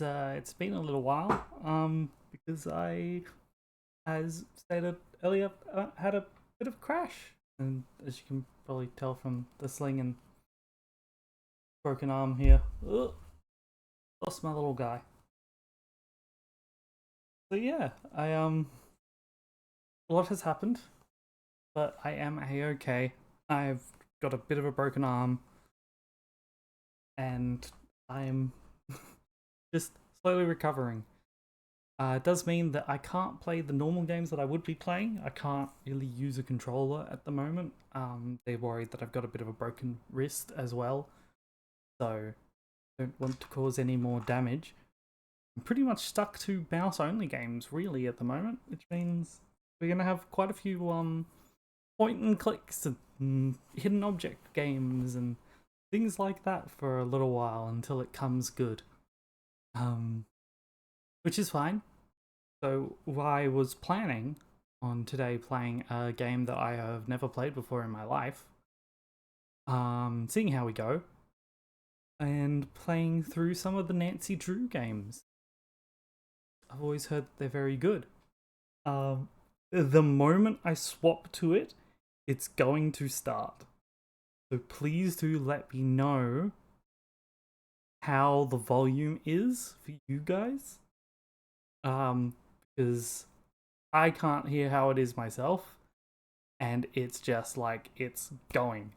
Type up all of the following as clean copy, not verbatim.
It's been a little while, because I, as stated earlier, had a bit of a crash, and as you can probably tell from the sling and broken arm here, lost my little guy. So yeah, a lot has happened, but I am a-okay. I've got a bit of a broken arm, and I'm just slowly recovering. It does mean that I can't play the normal games that I would be playing. I can't really use a controller at the moment. They're worried that I've got a bit of a broken wrist as well, so don't want to cause any more damage. I'm pretty much stuck to mouse-only games, really, at the moment, which means we're going to have quite a few point and clicks and hidden object games and things like that for a little while until it comes good. Which is fine. So I was planning on today playing a game that I have never played before in my life, seeing how we go, and playing through some of the Nancy Drew games. I've always heard they're very good. The moment I swap to it, it's going to start. So please do let me know how the volume is for you guys. Because I can't hear how it is myself, and it's just like, it's going.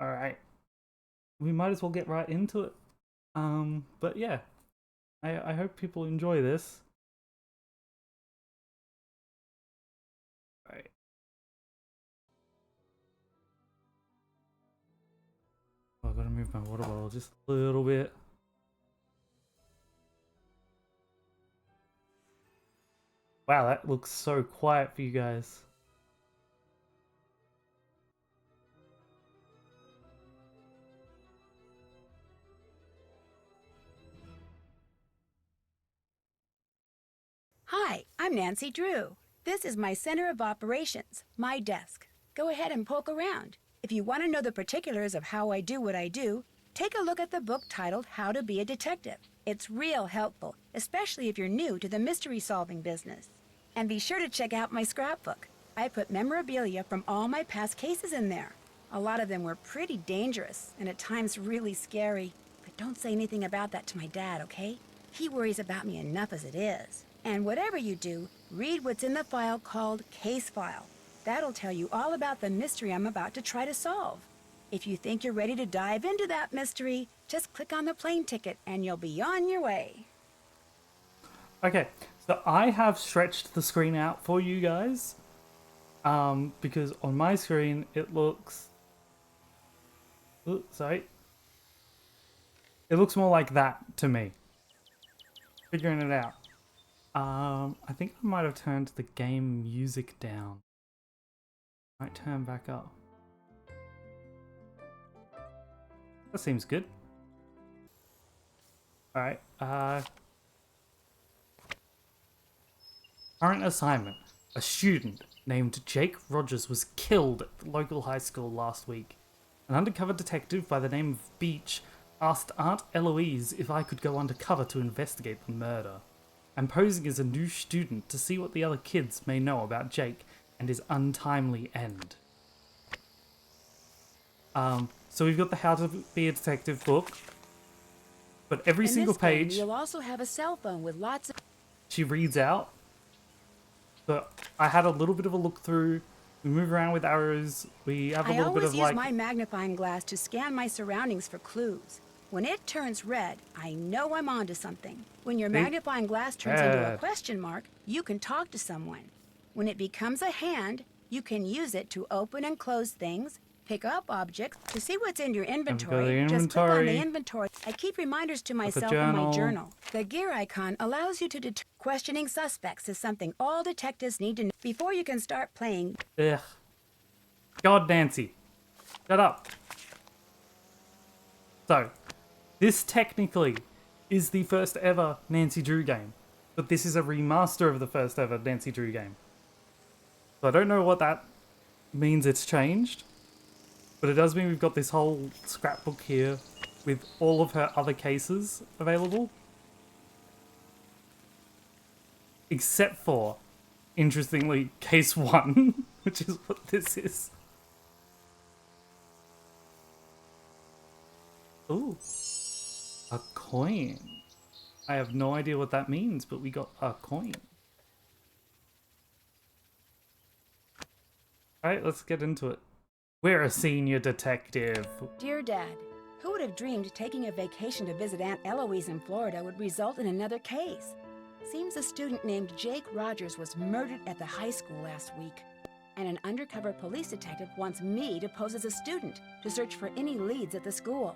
Alright. We might as well get right into it. But yeah, I hope people enjoy this. Alright. Oh, I gotta move my water bottle just a little bit. Wow, that looks so quiet for you guys. Hi, I'm Nancy Drew. This is my center of operations, my desk. Go ahead and poke around. If you want to know the particulars of how I do what I do, take a look at the book titled How to Be a Detective. It's real helpful, especially if you're new to the mystery-solving business. And be sure to check out my scrapbook. I put memorabilia from all my past cases in there. A lot of them were pretty dangerous and at times really scary. But don't say anything about that to my dad, okay? He worries about me enough as it is. And whatever you do, read what's in the file called Case File. That'll tell you all about the mystery I'm about to try to solve. If you think you're ready to dive into that mystery, just click on the plane ticket and you'll be on your way. Okay, so I have stretched the screen out for you guys, because on my screen it looks... Ooh, sorry. It looks more like that to me. Figuring it out. I think I might have turned the game music down. Might turn back up. That seems good. Alright, current assignment. A student named Jake Rogers was killed at the local high school last week. An undercover detective by the name of Beach asked Aunt Eloise if I could go undercover to investigate the murder. I'm posing as a new student to see what the other kids may know about Jake and his untimely end. So we've got the How to Be a Detective book, but every single page you'll also have a cell phone with lots of... she reads out. So I had a little bit of a look through. We move around with arrows. We have a little bit of I always use my magnifying glass to scan my surroundings for clues. When it turns red, I know I'm onto something. When your magnifying glass turns into a question mark, you can talk to someone. When it becomes a hand, you can use it to open and close things, pick up objects, to see what's in your inventory. Just click on the inventory. I keep reminders to myself in my journal. The gear icon allows you to deter... Questioning suspects is something all detectives need to know before you can start playing. Ugh. God, Nancy. Shut up. So, this technically is the first ever Nancy Drew game, but this is a remaster of the first ever Nancy Drew game. So I don't know what that means it's changed, but it does mean we've got this whole scrapbook here with all of her other cases available. Except for, interestingly, case 1, which is what this is. Ooh. A coin. I have no idea what that means, but we got a coin. Alright, let's get into it. We're a senior detective. Dear Dad, who would have dreamed taking a vacation to visit Aunt Eloise in Florida would result in another case? Seems a student named Jake Rogers was murdered at the high school last week. And an undercover police detective wants me to pose as a student to search for any leads at the school.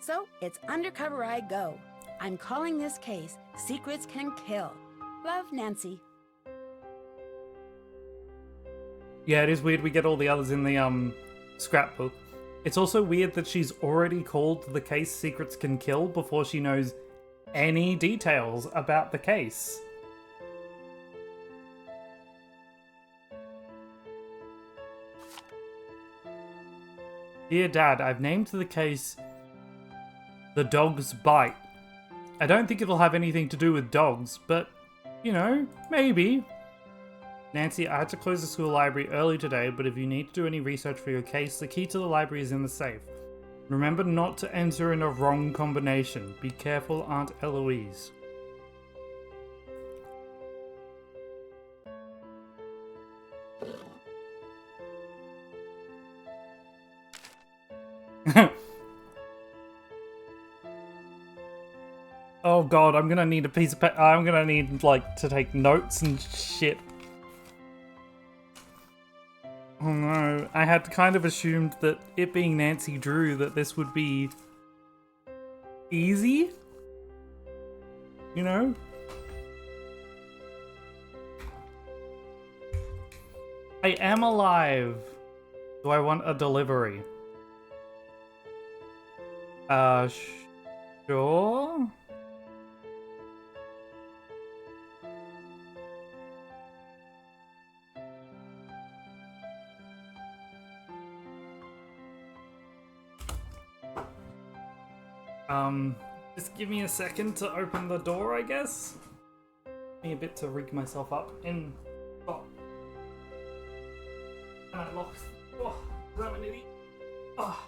So, it's undercover I go. I'm calling this case Secrets Can Kill. Love, Nancy. Yeah, it is weird we get all the others in the scrapbook. It's also weird that she's already called the case Secrets Can Kill before she knows any details about the case. Dear Dad, I've named the case The Dog's Bite. I don't think it'll have anything to do with dogs, but, you know, maybe. Nancy, I had to close the school library early today, but if you need to do any research for your case, the key to the library is in the safe. Remember not to enter in a wrong combination. Be careful, Aunt Eloise. Oh god, I'm gonna need a piece of paper. I'm gonna need, like, to take notes and shit. Oh no, I had kind of assumed that it being Nancy Drew that this would be easy? You know? I am alive! Do I want a delivery? Sure? Just give me a second to open the door, I guess. Give me a bit to rig myself up in. Oh. And I locked. Oh, I'm an idiot. Oh.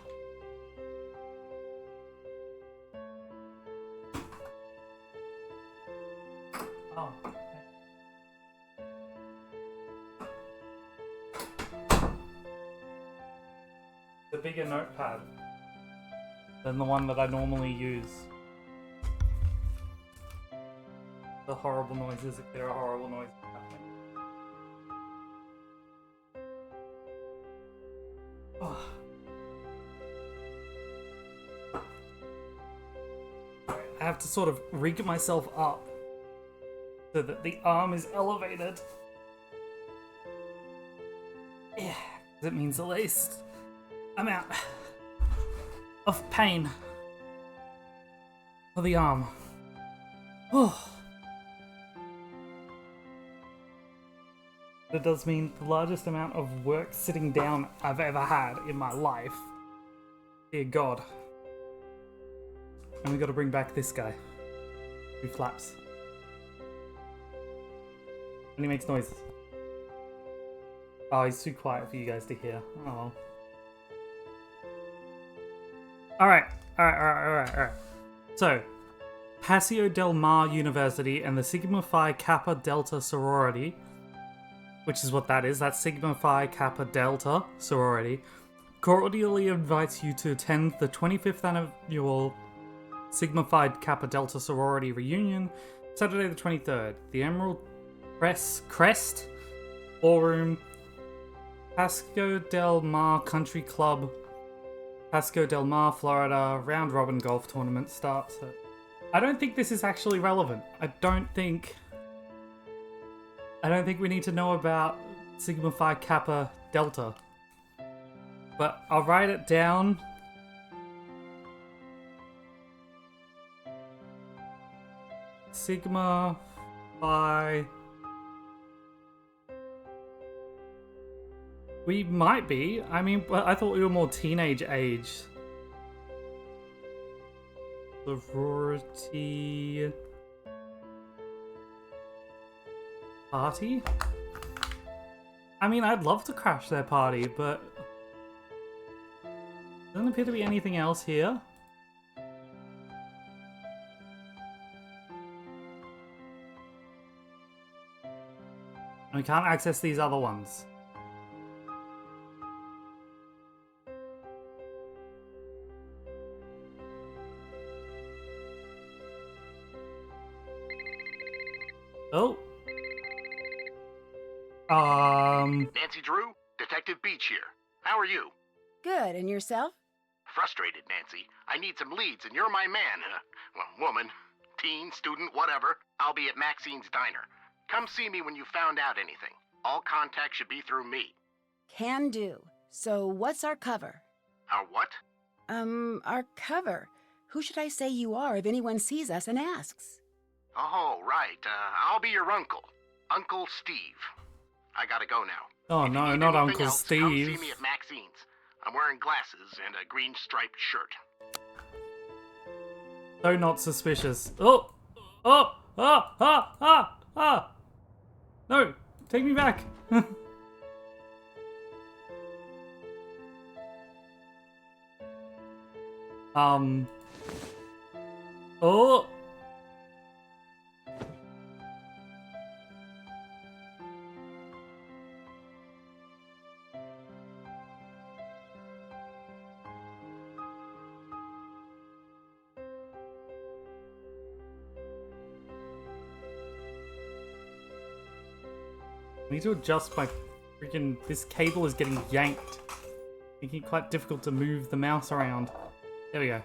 Oh. The bigger notepad than the one that I normally use. The horrible noises, if there are horrible noises happening. Oh. I have to sort of rig myself up so that the arm is elevated. Yeah, that means at least I'm out of pain for the arm. Oh. It does mean the largest amount of work sitting down I've ever had in my life. Dear God. And we gotta bring back this guy who flaps. And he makes noises. Oh, he's too quiet for you guys to hear. Oh. Alright. So, Paseo del Mar University and the Sigma Phi Kappa Delta sorority, which is what that is, that's Sigma Phi Kappa Delta sorority, cordially invites you to attend the 25th annual Sigma Phi Kappa Delta sorority reunion, Saturday the 23rd. The Emerald Crest Ballroom, Paseo del Mar Country Club, Paseo del Mar, Florida. Round robin golf tournament starts at... I don't think this is actually relevant. I don't think we need to know about Sigma Phi Kappa Delta. But I'll write it down. Sigma Phi... We might be. I mean, I thought we were more teenage age. sorority party? I mean, I'd love to crash their party, but doesn't appear to be anything else here. And we can't access these other ones. Oh. Nancy Drew, Detective Beach here. How are you? Good, and yourself? Frustrated, Nancy. I need some leads, and you're my man. Well, woman, teen, student, whatever. I'll be at Maxine's Diner. Come see me when you found out anything. All contact should be through me. Can do. So what's our cover? Our what? Our cover. Who should I say you are if anyone sees us and asks? Oh, right. I'll be your uncle. Uncle Steve. I gotta go now. Oh If you no, need not anything Uncle else, Steve. Come see me at Maxine's. I'm wearing glasses and a green striped shirt. So not suspicious. Oh! Oh! Ah! Ah! Ah! Ah! No! Take me back! Oh! I need to adjust my freaking... This cable is getting yanked. Making it quite difficult to move the mouse around. There we go.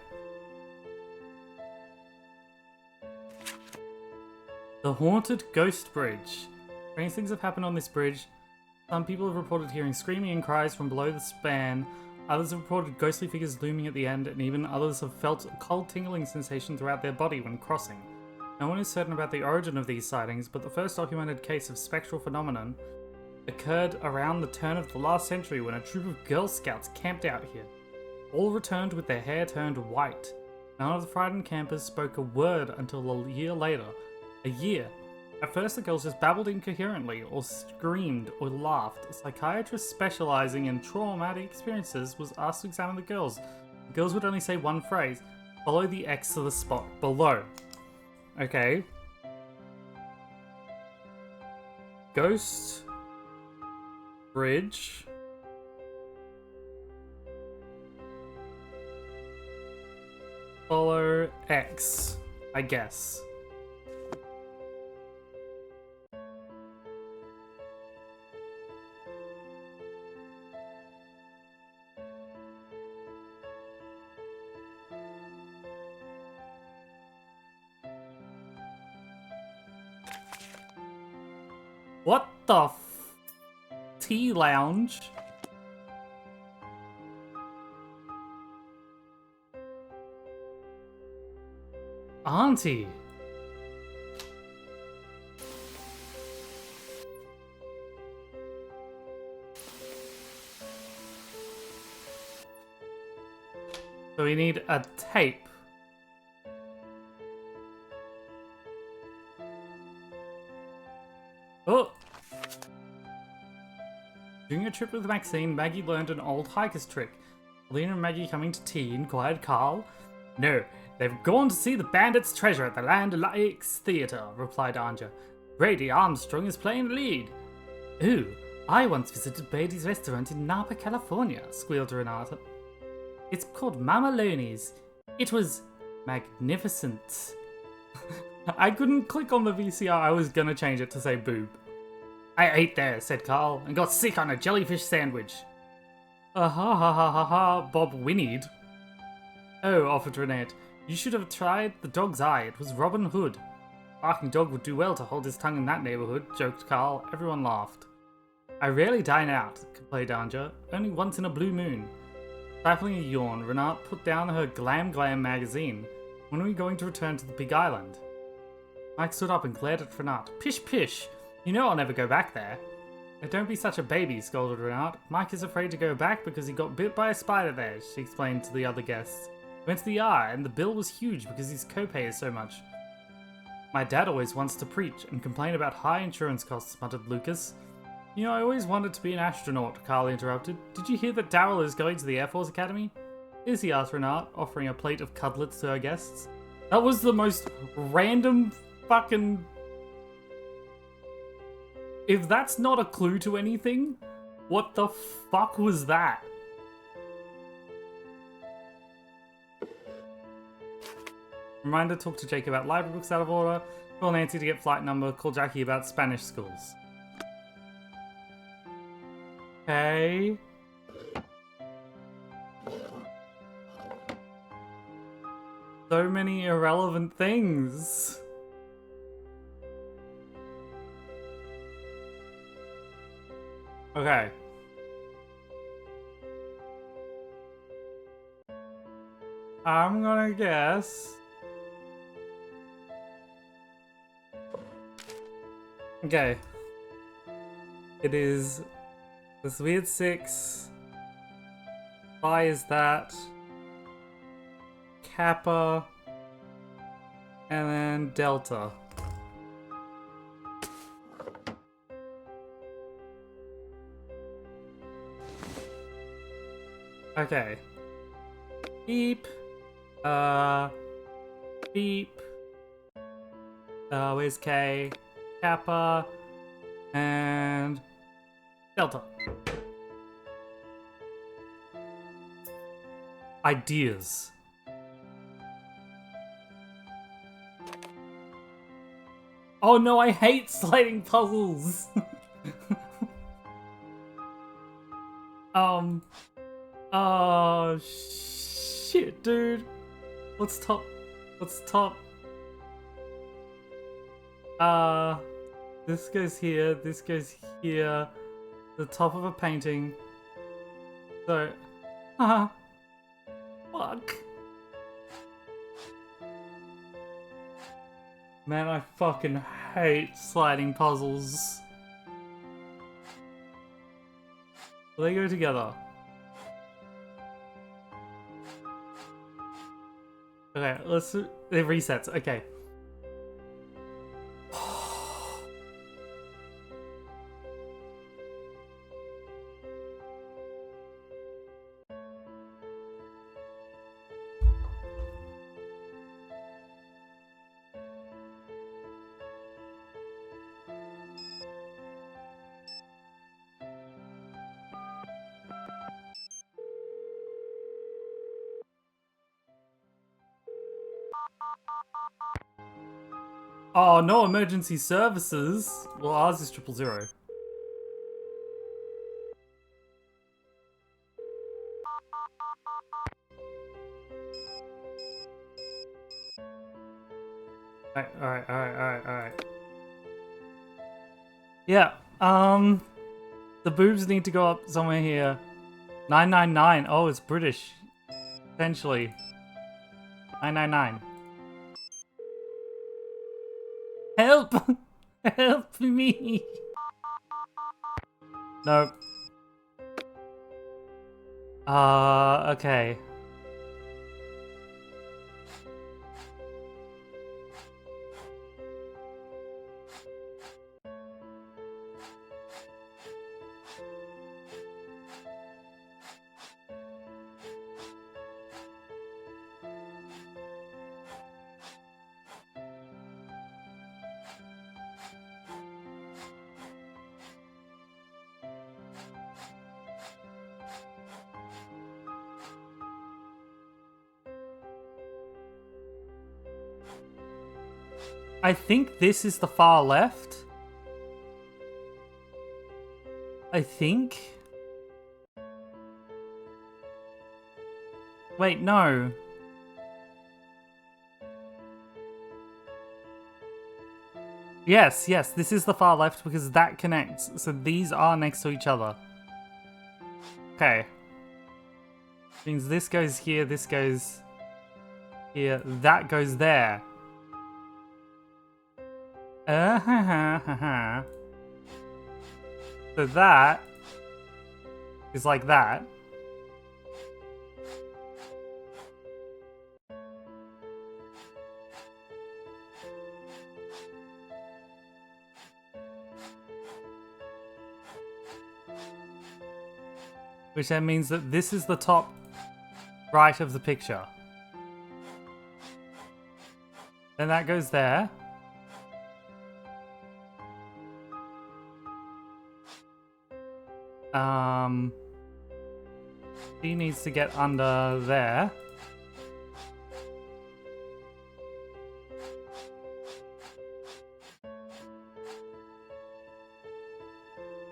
The Haunted Ghost Bridge. Strange things have happened on this bridge. Some people have reported hearing screaming and cries from below the span. Others have reported ghostly figures looming at the end, and even others have felt a cold tingling sensation throughout their body when crossing. No one is certain about the origin of these sightings, but the first documented case of spectral phenomenon occurred around the turn of the last century when a troop of Girl Scouts camped out here. All returned with their hair turned white. None of the frightened campers spoke a word until a year later. A year. At first the girls just babbled incoherently, or screamed, or laughed. A psychiatrist specializing in traumatic experiences was asked to examine the girls. The girls would only say one phrase: follow the X to the spot below. Okay. Ghost Bridge. Follow X, I guess. What the tea lounge? Auntie. So we need a tape. Oh! During a trip with Maxine, Maggie learned an old hiker's trick. Lena and Maggie coming to tea, inquired Carl. No, they've gone to see the bandit's treasure at the Land Lakes Theatre, replied Anja. Brady Armstrong is playing the lead. Ooh, I once visited Brady's restaurant in Napa, California, squealed Renata. It's called Mama Loney's. It was magnificent. I couldn't click on the VCR, I was gonna change it to say boob. I ate there, said Carl, and got sick on a jellyfish sandwich. Ha ha ha ha ha, Bob whinnied. Oh, offered Renette, you should have tried the dog's eye, it was Robin Hood. Barking dog would do well to hold his tongue in that neighborhood, joked Carl. Everyone laughed. I rarely dine out, complained Anja, only once in a blue moon. Stifling a yawn, Renate put down her Glam Glam magazine. When are we going to return to the Big Island? Mike stood up and glared at Renate. Pish pish! You know I'll never go back there. Don't be such a baby, scolded Renate. Mike is afraid to go back because he got bit by a spider there, she explained to the other guests. We went to the ER, and the bill was huge because his copay is so much. My dad always wants to preach and complain about high insurance costs, muttered Lucas. You know, I always wanted to be an astronaut, Carl interrupted. Did you hear that Daryl is going to the Air Force Academy? Is he asked Renard, offering a plate of cutlets to her guests. That was the most random fucking... If that's not a clue to anything, what the fuck was that? Reminder, talk to Jake about library books out of order. Call Nancy to get flight number. Call Jackie about Spanish schools. Okay. So many irrelevant things. Okay. I'm gonna guess. Okay. It is this weird 6. Phi is that. Kappa. And then Delta. Okay. Beep. Beep. Where's K? Kappa. And Delta. Ideas. Oh no, I hate sliding puzzles! Oh shit, dude. What's top? What's top? This goes here, this goes here. The top of a painting. So, fuck. Man, I fucking hate sliding puzzles. They go together. Okay, let's... It resets, okay. Oh, no emergency services. Well, ours is 000. Alright. Yeah, the boobs need to go up somewhere here. 999. Oh, it's British. Potentially. 999. Help! Help me! Nope. Okay. I think this is the far left. I think. Wait, no. Yes, this is the far left because that connects. So these are next to each other. Okay. Means this goes here, this goes here, that goes there. So that is like that. which then means that this is the top right of the picture. Then that goes there. She needs to get under there.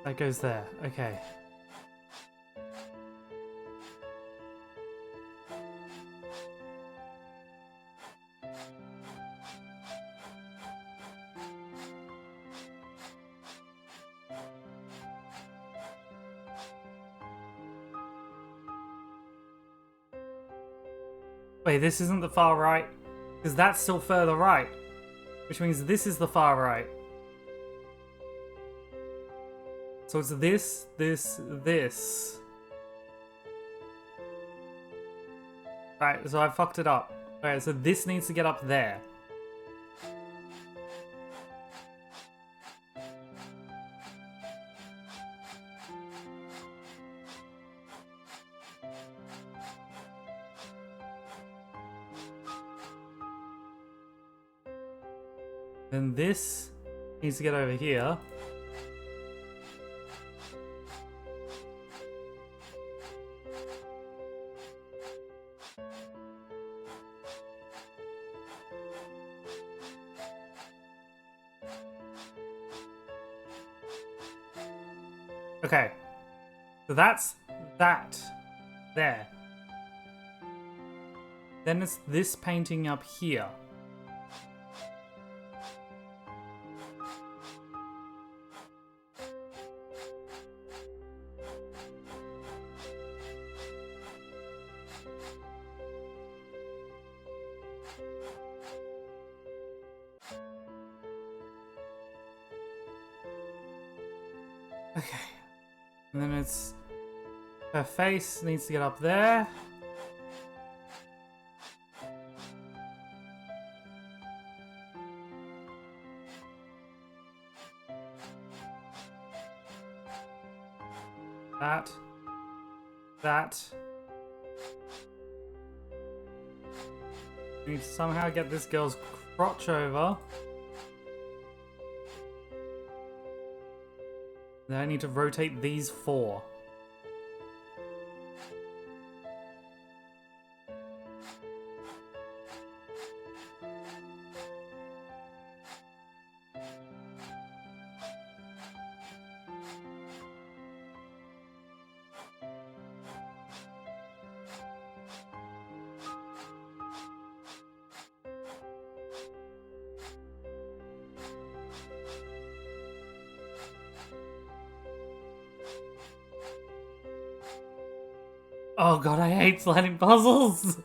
That goes there. Okay. Wait, this isn't the far right? Because that's still further right. Which means this is the far right. So it's this, this, this. Right, so I fucked it up. Alright, so this needs to get up there. Then this needs to get over here. Okay, so that's that there. Then it's this painting up here. Okay. And then it's her face needs to get up there. That. We need to somehow get this girl's crotch over. Then I need to rotate these 4. Oh god, I hate sliding puzzles!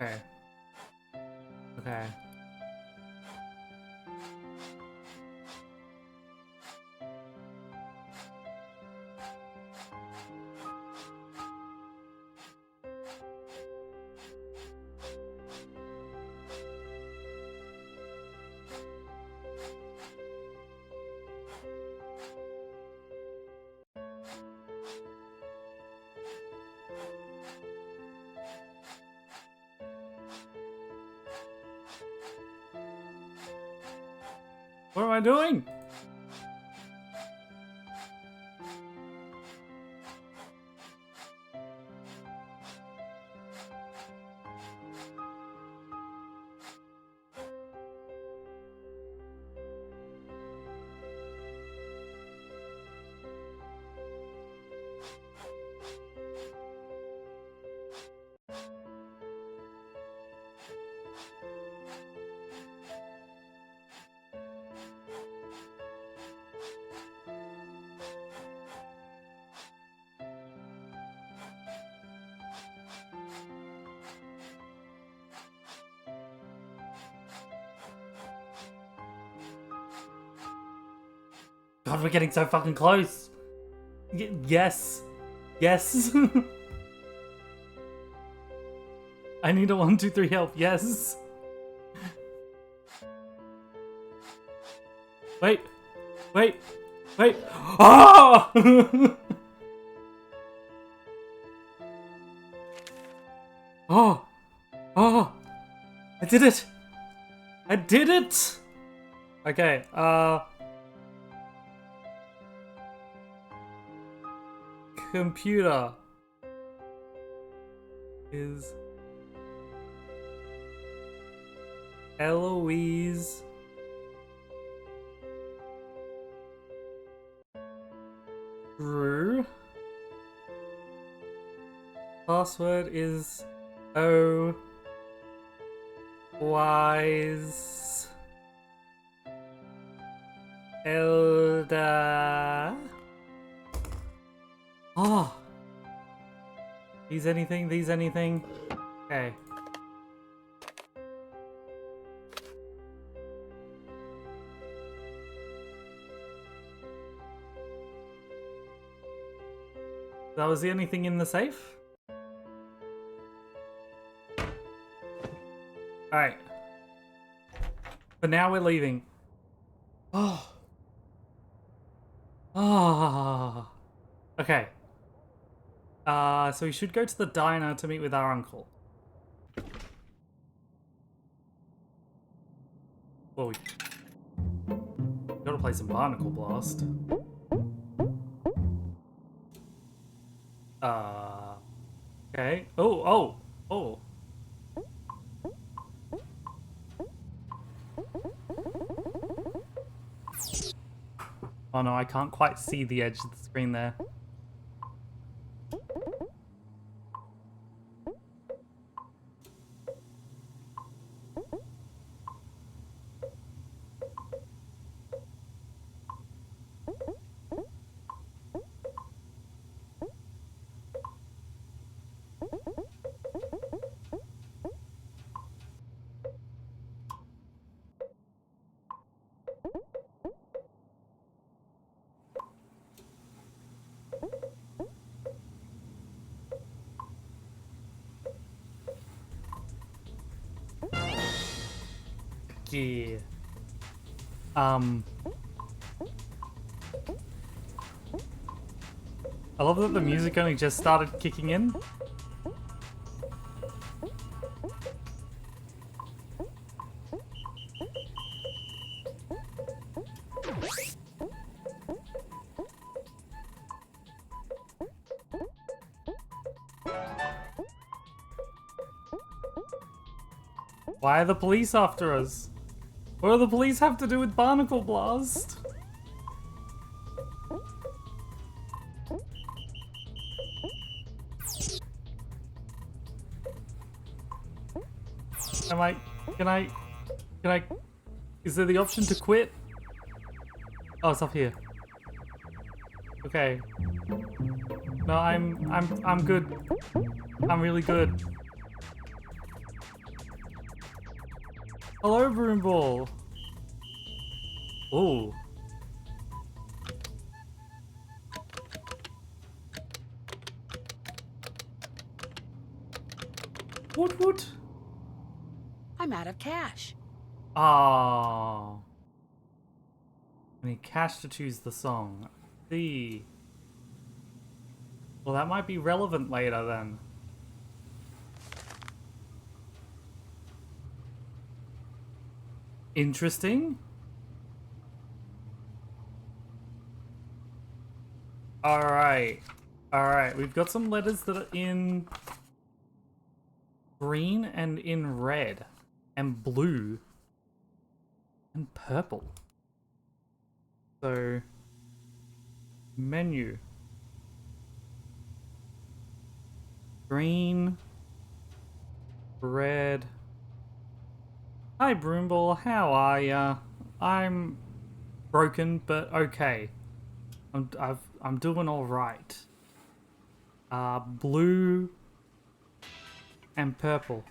Okay. Okay. What am I doing? God, we're getting so fucking close. Yes. Yes. I need a 1, 2, 3 help. Yes. Wait. Wait. Wait. Oh! Oh! Oh! I did it! I did it! Okay, computer is Eloise Drew. Password is O Wise Elda. Oh. These anything? These anything? Okay. That was the only thing in the safe? Alright. But now we're leaving. Oh. Oh. Okay. So we should go to the diner to meet with our uncle. Well, we gotta play some Barnacle Blast. Okay. Oh. Oh no, I can't quite see the edge of the screen there. Yeah. I love that the music only just started kicking in. Why are the police after us? What do the police have to do with Barnacle Blast? Can I, is there the option to quit? Oh, it's up here. Okay. No, I'm good. I'm really good. Hello, Broomball. Ooh. What? I'm out of cash. Ah. I need cash to choose the song. See. Well, that might be relevant later then. Interesting. Alright. Alright, we've got some letters that are in green and in red and blue and purple. So, menu. Green, red. Hi Broomball, how are ya? I'm broken, but okay. I'm doing all right. Blue and purple.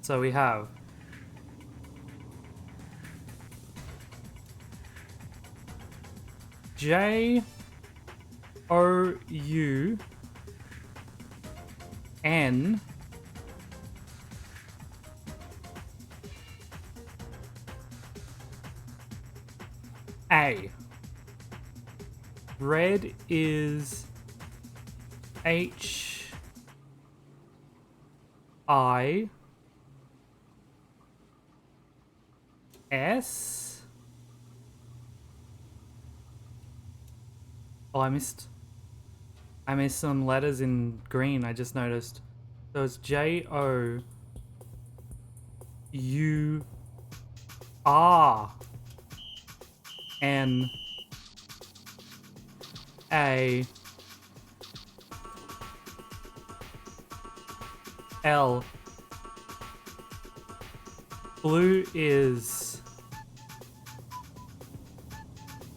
So we have J O U N A. Red is H I S. Oh, I missed some letters in green, I just noticed. So it's J-O-U-R-N-A L. Blue is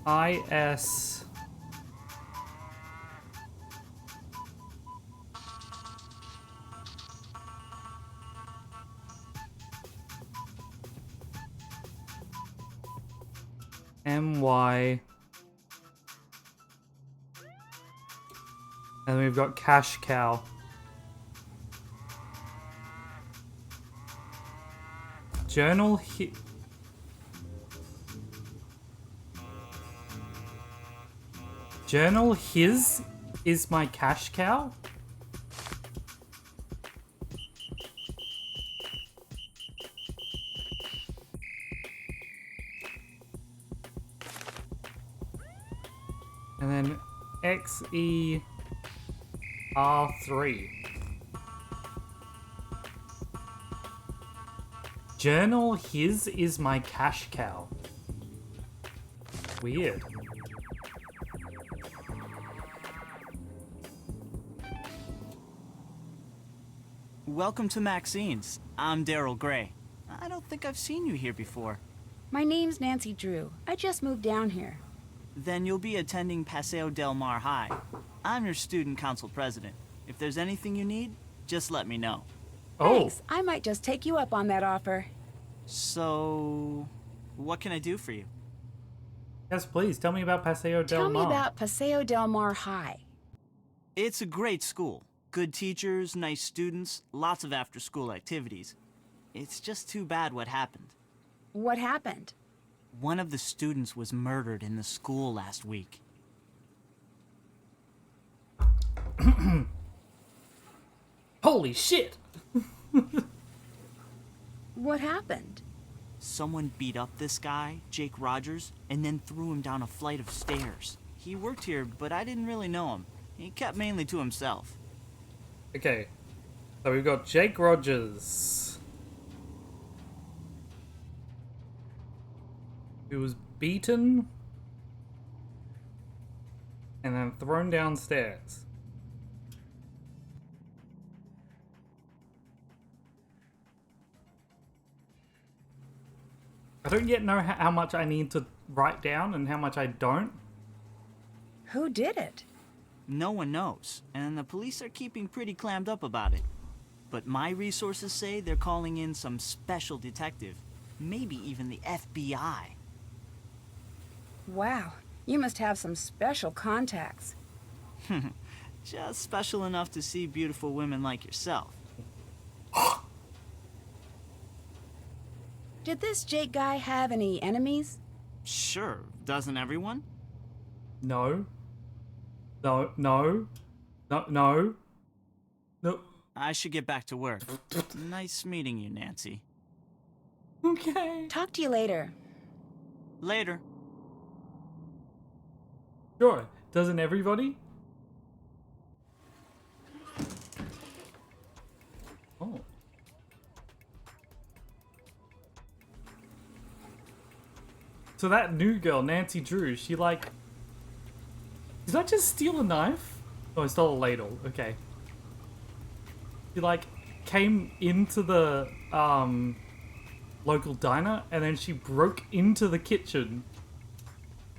I-S M-Y. And then we've got Cash Cow. Journal his is my cash cow? And then XER3. Journal his is my cash cow. Weird. Welcome to Maxine's. I'm Daryl Gray. I don't think I've seen you here before. My name's Nancy Drew. I just moved down here. Then you'll be attending Paseo Del Mar High. I'm your student council president. If there's anything you need, just let me know. Oh, Thanks. I might just take you up on that offer. So, what can I do for you? yes, please. Tell me about Paseo Del Tell Mar. me about Paseo Del Mar High. It's a great school. Good teachers, nice students, lots of after-school activities. It's just too bad what happened. What happened? One of the students was murdered in the school last week. Holy shit! What happened? Someone beat up this guy, Jake Rogers, and then threw him down a flight of stairs. He worked here, but I didn't really know him. He kept mainly to himself. Okay, so we've got Jake Rogers, who was beaten and then thrown downstairs. I don't yet know how much I need to write down and how much I don't. Who did it? No one knows, and the police are keeping pretty clammed up about it. But my resources say they're calling in some special detective, maybe even the FBI. Wow, you must have some special contacts. Just special enough to see beautiful women like yourself. Did this Jake guy have any enemies? Sure, doesn't everyone? No. No, no. No, no. No. I should get back to work. Nice meeting you, Nancy. Okay. Talk to you later. Later. Sure. Doesn't everybody? Oh. So that new girl, Nancy Drew, she like... Did I just steal a knife? Oh, I stole a ladle. Okay. She like came into the local diner and then she broke into the kitchen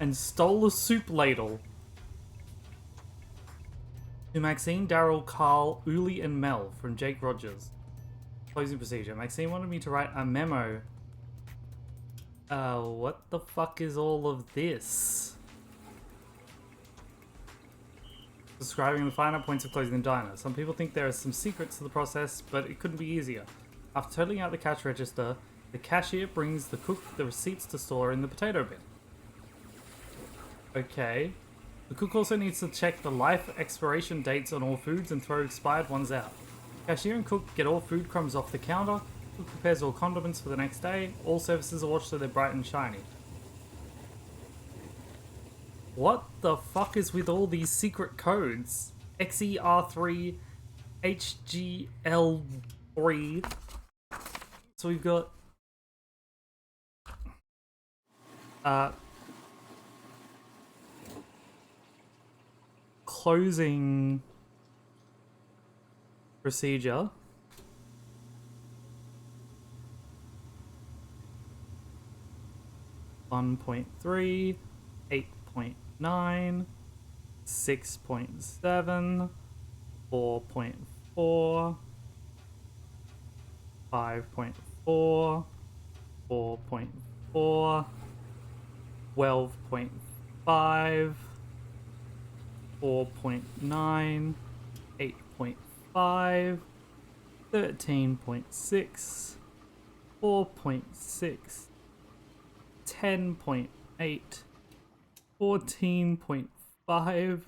and stole a soup ladle. To Maxine, Daryl, Carl, Uli, and Mel from Jake Rogers. Closing procedure. Maxine wanted me to write a memo. What the fuck is all of this? Describing the final points of closing the diner. Some people think there are some secrets to the process, but it couldn't be easier. After totaling out the cash register, the cashier brings the cook the receipts to store in the potato bin. Okay. The cook also needs to check the life expiration dates on all foods and throw expired ones out. Cashier and cook get all food crumbs off the counter. Cook prepares all condiments for the next day. All surfaces are washed so they're bright and shiny. What the fuck is with all these secret codes? XER3, HGL3. So we've got closing procedure. One point 8.9, 6.7, 4.4, 5.4, 4.4, 12.5, 4.9, 8.5, 13.6, 4.6, 10.8, 14.5,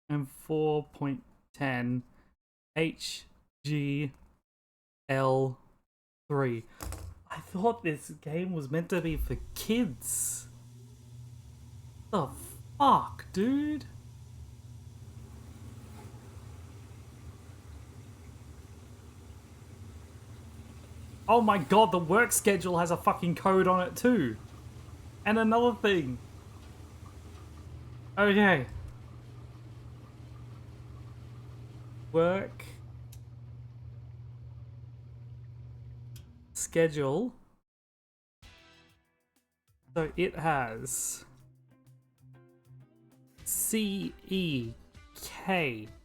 and 4.10 HGL3. I thought this game was meant to be for kids. The fuck, dude? Oh my god, the work schedule has a fucking code on it too. And another thing. Okay. Work schedule. So it has CEKEEE IHIGM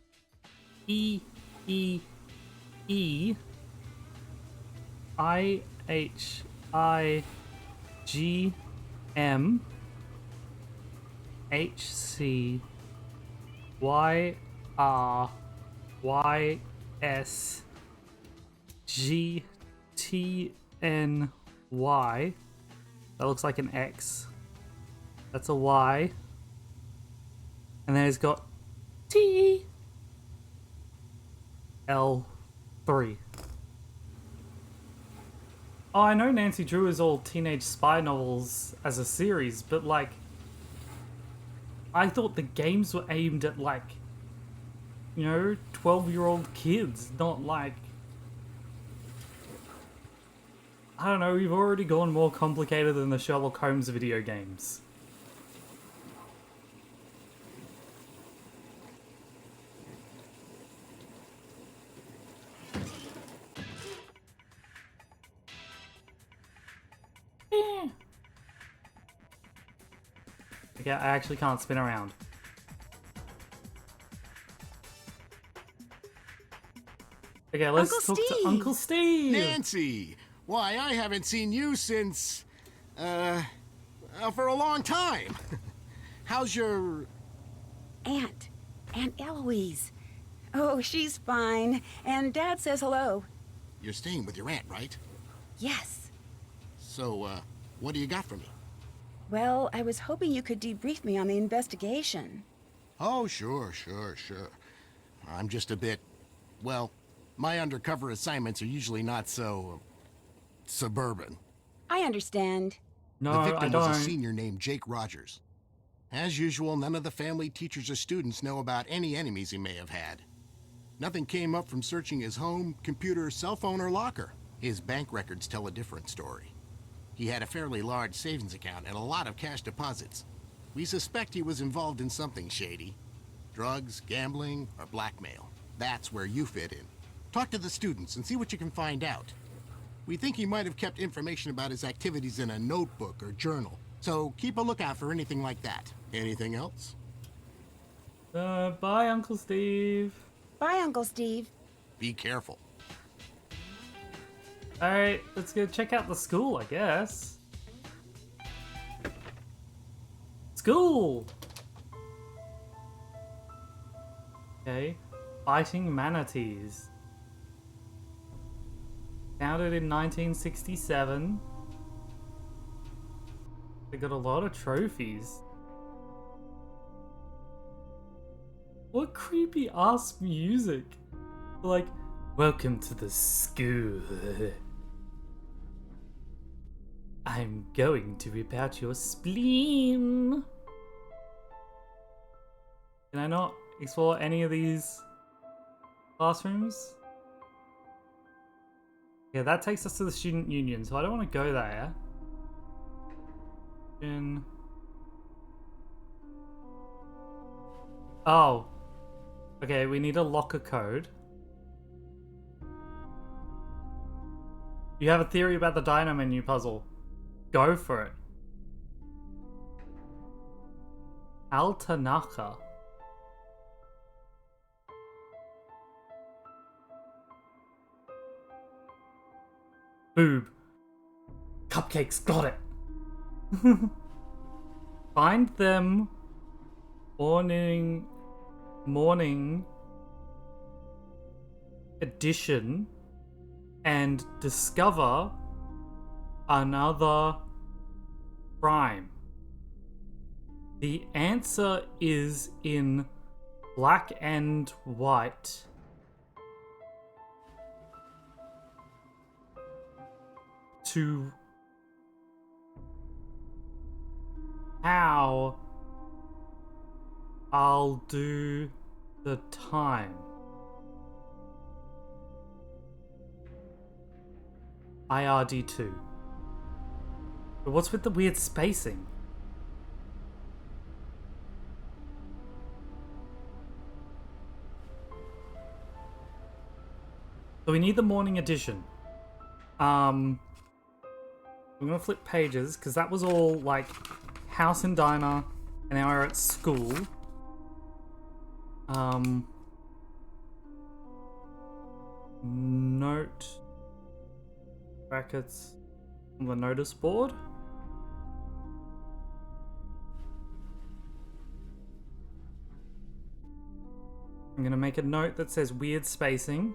HCYRYSGTNY. That looks like an X. That's a Y. And then it's got TLL3. Oh, I know Nancy Drew is all teenage spy novels as a series, but like, I thought the games were aimed at like, 12-year-old kids, not like, I don't know, we've already gone more complicated than the Sherlock Holmes video games. Okay, I actually can't spin around. Okay, let's Uncle talk to Steve! Uncle Steve! Nancy! Why, I haven't seen you since, for a long time. How's your... Aunt Eloise. Oh, she's fine. And Dad says hello. You're staying with your aunt, right? Yes. So, what do you got for me? Well, I was hoping you could debrief me on the investigation. Oh, sure. I'm just a bit... Well, my undercover assignments are usually not so... suburban. I understand. No, The victim I don't. was a senior named Jake Rogers. As usual, none of the family, teachers, or students know about any enemies he may have had. Nothing came up from searching his home, computer, cell phone, or locker. His bank records tell a different story. He had a fairly large savings account and a lot of cash deposits. We suspect he was involved in something shady. Drugs, gambling, or blackmail. That's where you fit in. Talk to the students and see what you can find out. We think he might have kept information about his activities in a notebook or journal. So keep a lookout for anything like that. Anything else? Bye, Uncle Steve. Bye, Uncle Steve. Be careful. Alright, let's go check out the school, I guess. School! Okay. Fighting manatees. Founded in 1967. They got a lot of trophies. What creepy ass music? Like, welcome to the school. I'm going to rip out your spleen. Can I not explore any of these classrooms? Yeah, that takes us to the student union, so I don't want to go there. Oh. Okay, we need a locker code. You have a theory about the dino menu puzzle. Go for it. Altanaka. Boob. Cupcakes, got it. Find them. Morning edition. And discover another crime. The answer is in black and white. To how I'll do the time. IRD2. But what's with the weird spacing? So we need the morning edition. I'm gonna flip pages because that was all like house and diner, and now we're at school. Note brackets on the notice board. I'm gonna make a note that says weird spacing.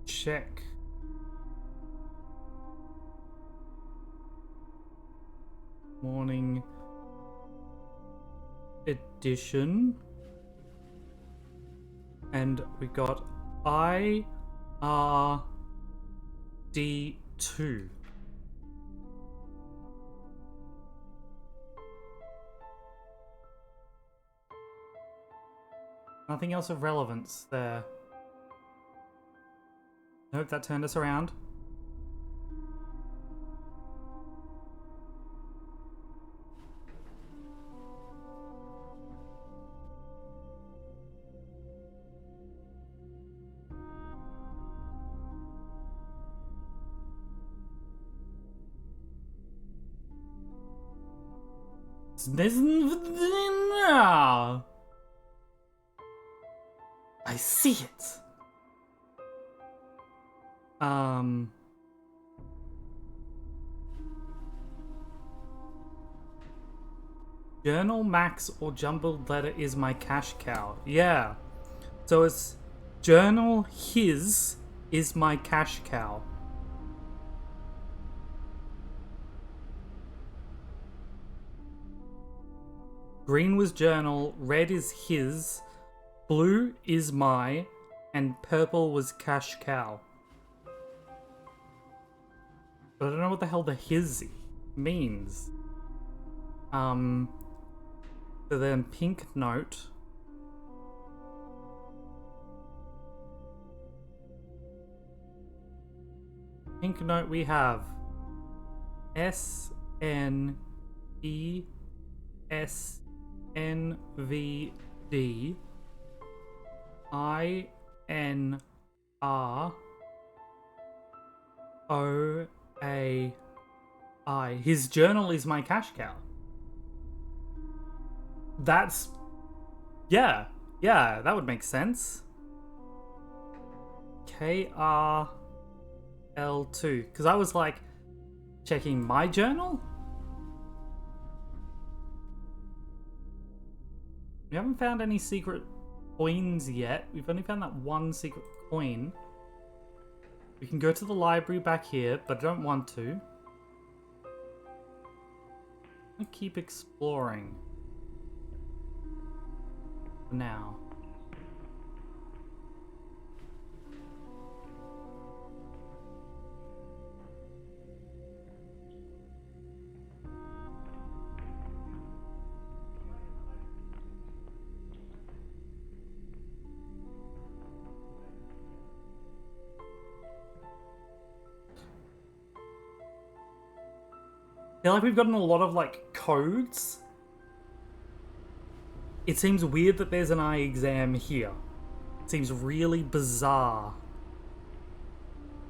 Check. Morning edition. And we got IRD2. Nothing else of relevance there. Nope, that turned us around. I see it. Journal Max or jumbled letter is my cash cow. Yeah. So it's journal his is my cash cow. Green was journal, red is his, blue is my, and purple was cash cow. But I don't know what the hell the his means. So then pink note. Pink note we have SNESNVD INROAI. His journal is my cash cow. That's... Yeah, that would make sense. KRL2. Because I was like, checking my journal? We haven't found any secret coins yet. We've only found that one secret coin. We can go to the library back here, but I don't want to. I'm gonna keep exploring. For now. I feel like we've gotten a lot of, like, codes. It seems weird that there's an eye exam here. It seems really bizarre.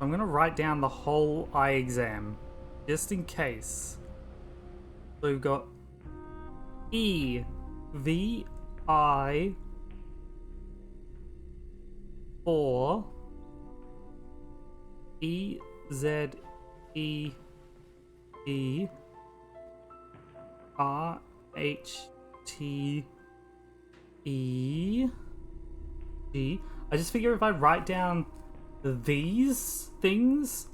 I'm gonna write down the whole eye exam, just in case. So we've got E, V, I, 4, E, Z, E, E, R, H, T, E, G. I just figure if I write down these things,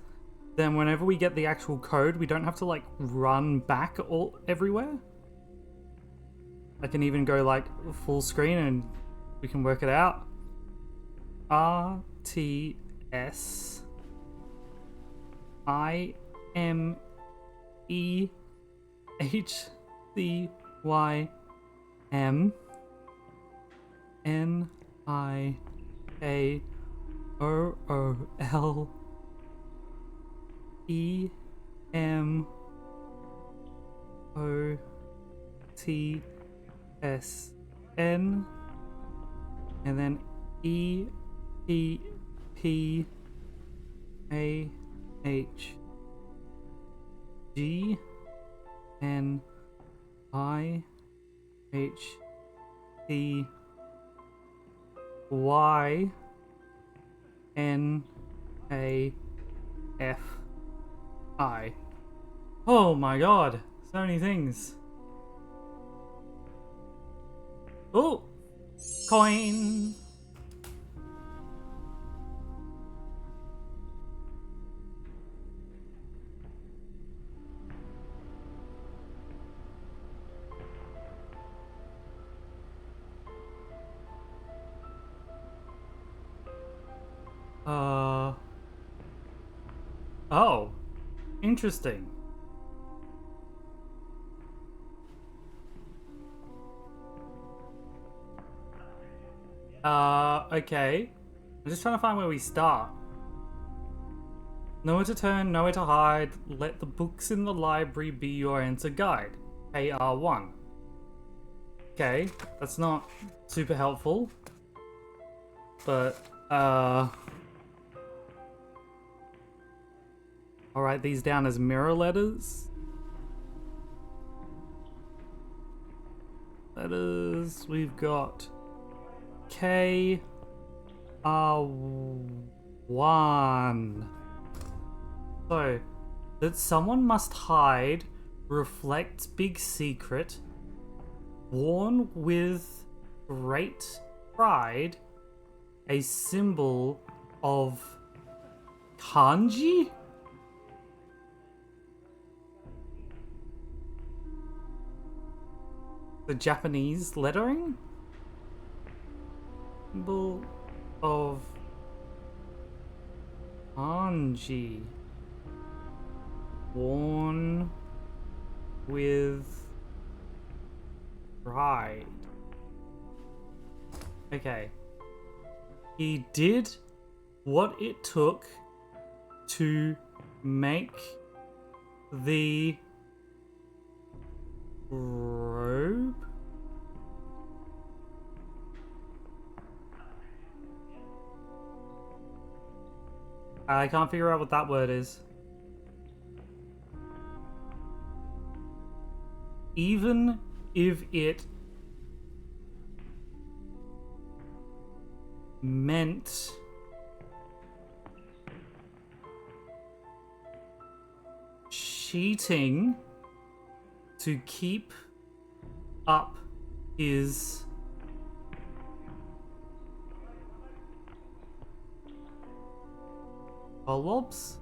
then whenever we get the actual code, we don't have to, like, run back everywhere. I can even go, like, full screen and we can work it out. R, T, S, I, M, E, H, C, Y, M, N, I, A, O, O, L, E, M, O, T, S, N, and then E, P, P, A, H, G, N, I, H, T, Y, N, A, F, I. Oh my god, so many things. Oh, coin. Oh, interesting. Okay. I'm just trying to find where we start. Nowhere to turn, nowhere to hide. Let the books in the library be your answer guide. AR1. Okay, that's not super helpful. But, I'll write these down as mirror letters. Letters, we've got K, R1. So, that someone must hide, reflects big secret, worn with great pride, a symbol of kanji? The Japanese lettering? Symbol of kanji. Worn with pride. Okay. He did what it took to make the robe. I can't figure out what that word is. Even if it meant cheating to keep up his Holobs?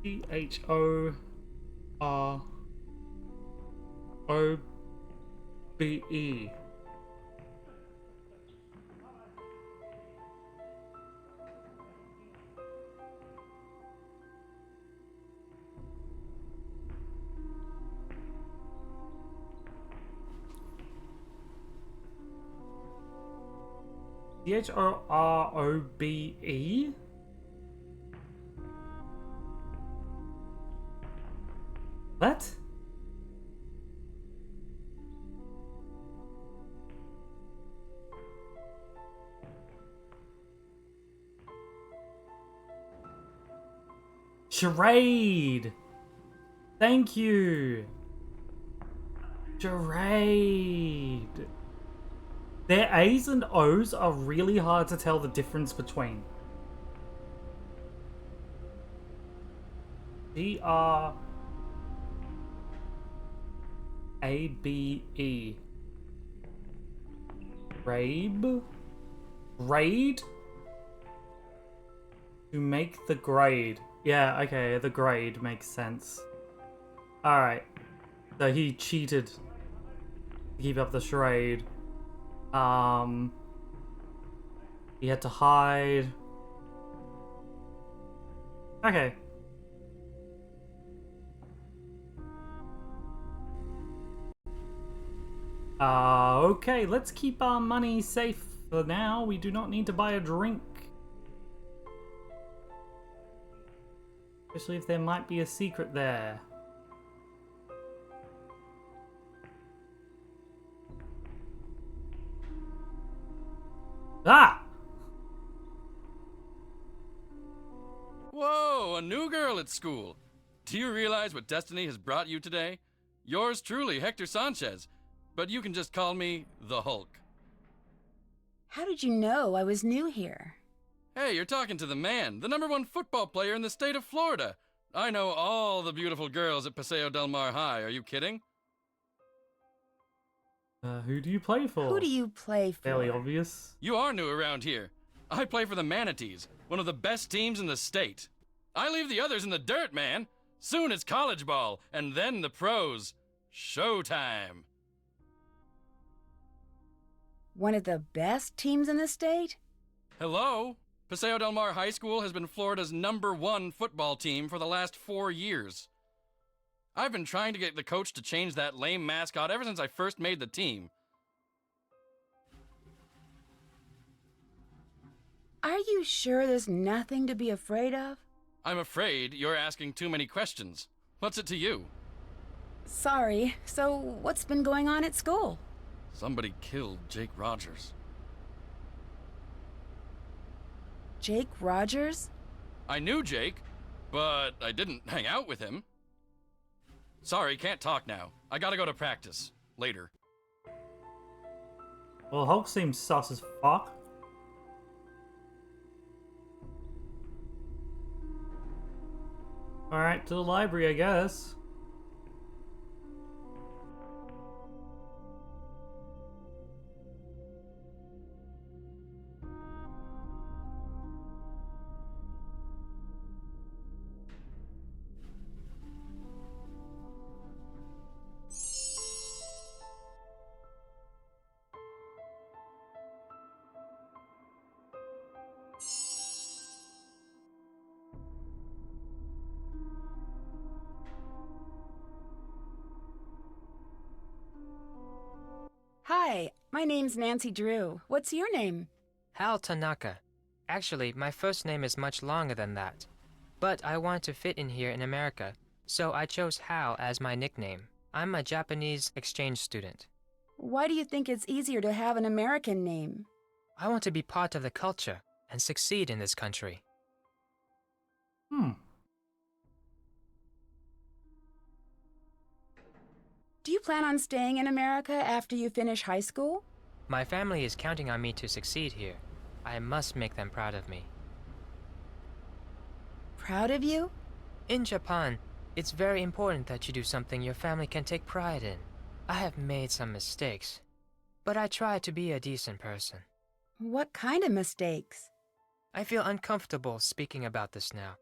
Chorobe. Chorobe? What? Charade! Thank you! Charade! Their A's and O's are really hard to tell the difference between. Grabe. Rabe? Grade? To make the grade. Yeah, okay, the grade makes sense. Alright. So he cheated to keep up the charade. He had to hide. Okay. Okay, let's keep our money safe for now. We do not need to buy a drink. Especially if there might be a secret there. Ah! Whoa, a new girl at school. Do you realize what destiny has brought you today? Yours truly, Hector Sanchez. But you can just call me the Hulk. How did you know I was new here? Hey, you're talking to the man, the #1 football player in the state of Florida. I know all the beautiful girls at Paseo Del Mar High. Are you kidding? Who do you play for? Who do you play for? Fairly obvious. You are new around here. I play for the Manatees, one of the best teams in the state. I leave the others in the dirt, man. Soon it's college ball, and then the pros. Showtime. One of the best teams in the state? Hello? Paseo Del Mar High School has been Florida's #1 football team for the last 4 years. I've been trying to get the coach to change that lame mascot ever since I first made the team. Are you sure there's nothing to be afraid of? I'm afraid you're asking too many questions. What's it to you? Sorry, so what's been going on at school? Somebody killed Jake Rogers. Jake Rogers? I knew Jake, but I didn't hang out with him. Sorry, can't talk now. I gotta go to practice. Later. Well, Hulk seems sus as fuck. Alright, to the library, I guess. Hi, my name's Nancy Drew. What's your name? Hal Tanaka. Actually, my first name is much longer than that. But I wanted to fit in here in America, so I chose Hal as my nickname. I'm a Japanese exchange student. Why do you think it's easier to have an American name? I want to be part of the culture and succeed in this country. Do you plan on staying in America after you finish high school? My family is counting on me to succeed here. I must make them proud of me. Proud of you? In Japan, it's very important that you do something your family can take pride in. I have made some mistakes, but I try to be a decent person. What kind of mistakes? I feel uncomfortable speaking about this now.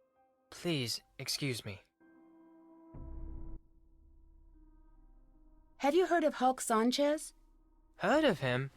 Please excuse me. Have you heard of Hulk Sanchez? Heard of him?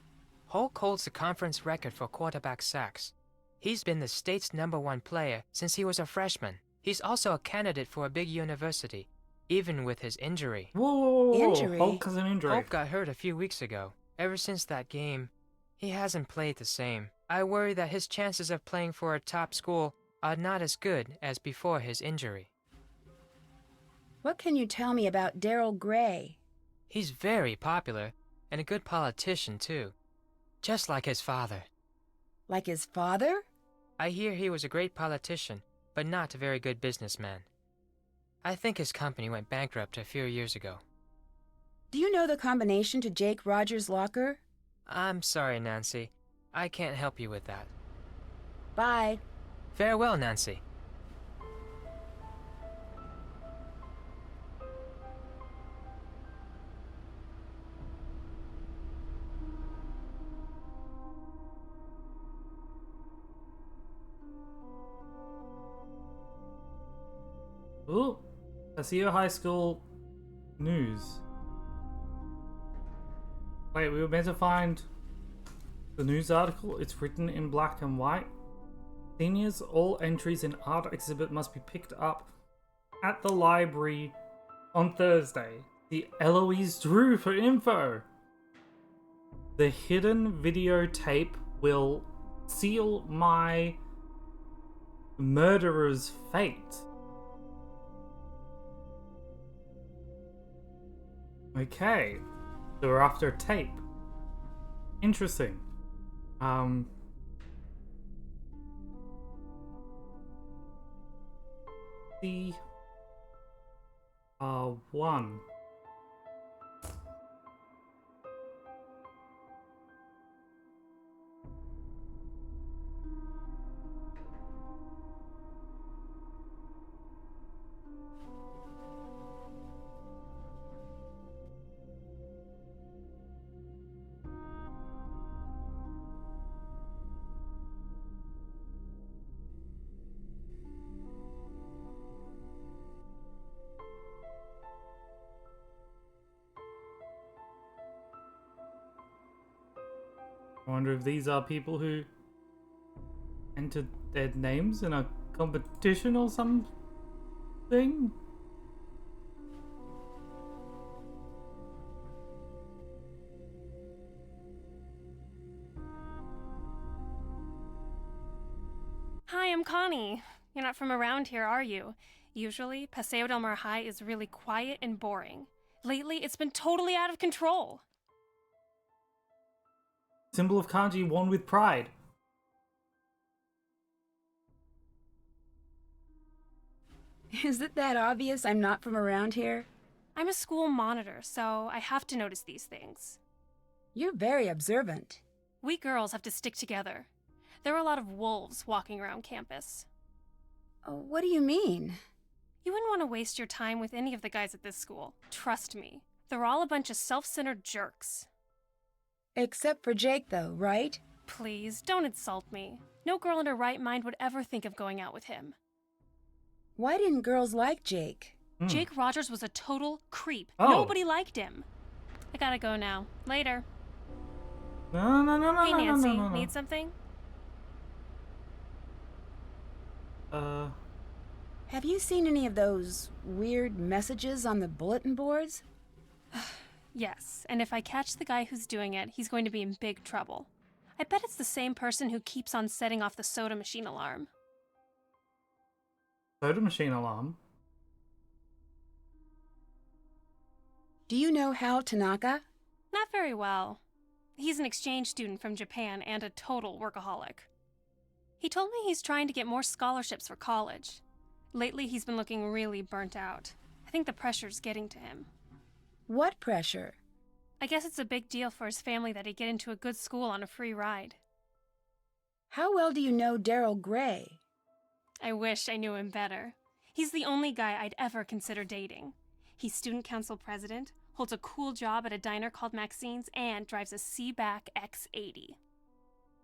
Hulk holds the conference record for quarterback sacks. He's been the state's #1 player since he was a freshman. He's also a candidate for a big university, even with his injury. Whoa. Injury? Hulk has an injury. Hulk got hurt a few weeks ago. Ever since that game, he hasn't played the same. I worry that his chances of playing for a top school are not as good as before his injury. What can you tell me about Daryl Gray? He's very popular, and a good politician too. Just like his father. Like his father? I hear he was a great politician, but not a very good businessman. I think his company went bankrupt a few years ago. Do you know the combination to Jake Rogers' locker? I'm sorry, Nancy. I can't help you with that. Bye. Farewell, Nancy. Ooh, Paseo High School news. Wait, we were meant to find the news article. It's written in black and white. Seniors, all entries in art exhibit must be picked up at the library on Thursday. See Eloise Drew for info. The hidden videotape will seal my murderer's fate. Okay, so we're after a tape. Interesting. The one. I wonder if these are people who entered their names in a competition or something? Hi, I'm Connie. You're not from around here, are you? Usually, Paseo del Mar High is really quiet and boring. Lately, it's been totally out of control. Symbol of kanji, one with pride. Is it that obvious I'm not from around here? I'm a school monitor, so I have to notice these things. You're very observant. We girls have to stick together. There are a lot of wolves walking around campus. What do you mean? You wouldn't want to waste your time with any of the guys at this school. Trust me. They're all a bunch of self-centered jerks. Except for Jake, though, right? Please, don't insult me. No girl in her right mind would ever think of going out with him. Why didn't girls like Jake? Jake Rogers was a total creep. Oh. Nobody liked him. I gotta go now. Later. No. Hey, Nancy, no. need something? Have you seen any of those weird messages on the bulletin boards? Yes, and if I catch the guy who's doing it, he's going to be in big trouble. I bet it's the same person who keeps on setting off the soda machine alarm. Soda machine alarm. Do you know Hal Tanaka? Not very well. He's an exchange student from Japan and a total workaholic. He told me he's trying to get more scholarships for college. Lately, he's been looking really burnt out. I think the pressure's getting to him. What pressure? I guess it's a big deal for his family that he get into a good school on a free ride. How well do you know Daryl Gray? I wish I knew him better. He's the only guy I'd ever consider dating. He's student council president, holds a cool job at a diner called Maxine's, and drives a Seaback X80.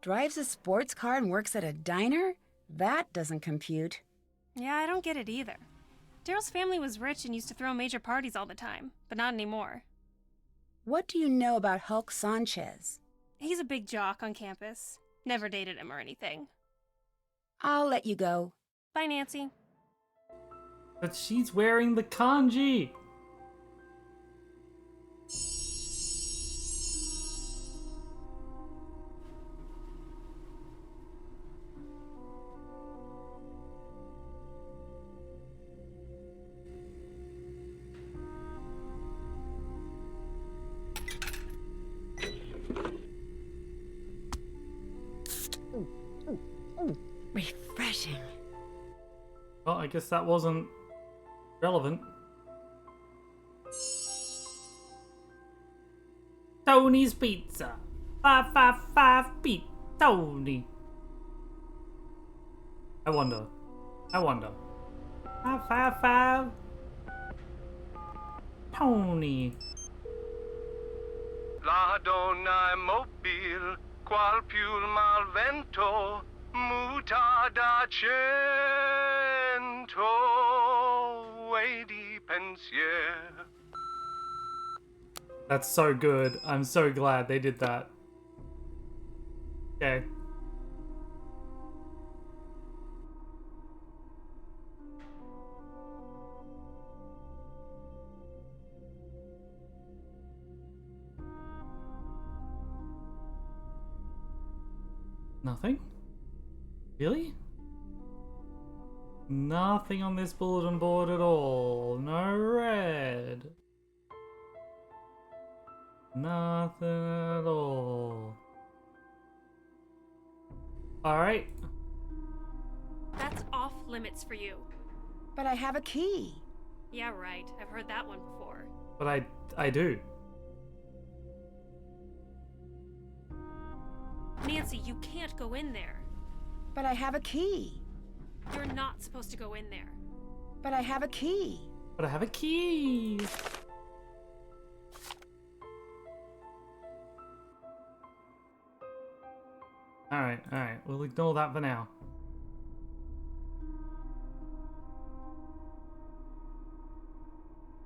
Drives a sports car and works at a diner? That doesn't compute. Yeah, I don't get it either. Daryl's family was rich and used to throw major parties all the time, but not anymore. What do you know about Hulk Sanchez? He's a big jock on campus. Never dated him or anything. I'll let you go. Bye, Nancy. But she's wearing the kanji. Refreshing. Well, I guess that wasn't relevant. Tony's Pizza. 555 beat Tony. I wonder. 555 Tony. La donna mobile, qual più mal vento, muta da cento, e di pensier. That's so good. I'm so glad they did that. Okay. Nothing? Really? Nothing on this bulletin board at all. No red. Nothing at all. Alright. That's off limits for you. But I have a key. Yeah, right. I've heard that one before. But I do. Nancy, you can't go in there. But I have a key. You're not supposed to go in there. But I have a key. But I have a key. Alright. We'll ignore that for now.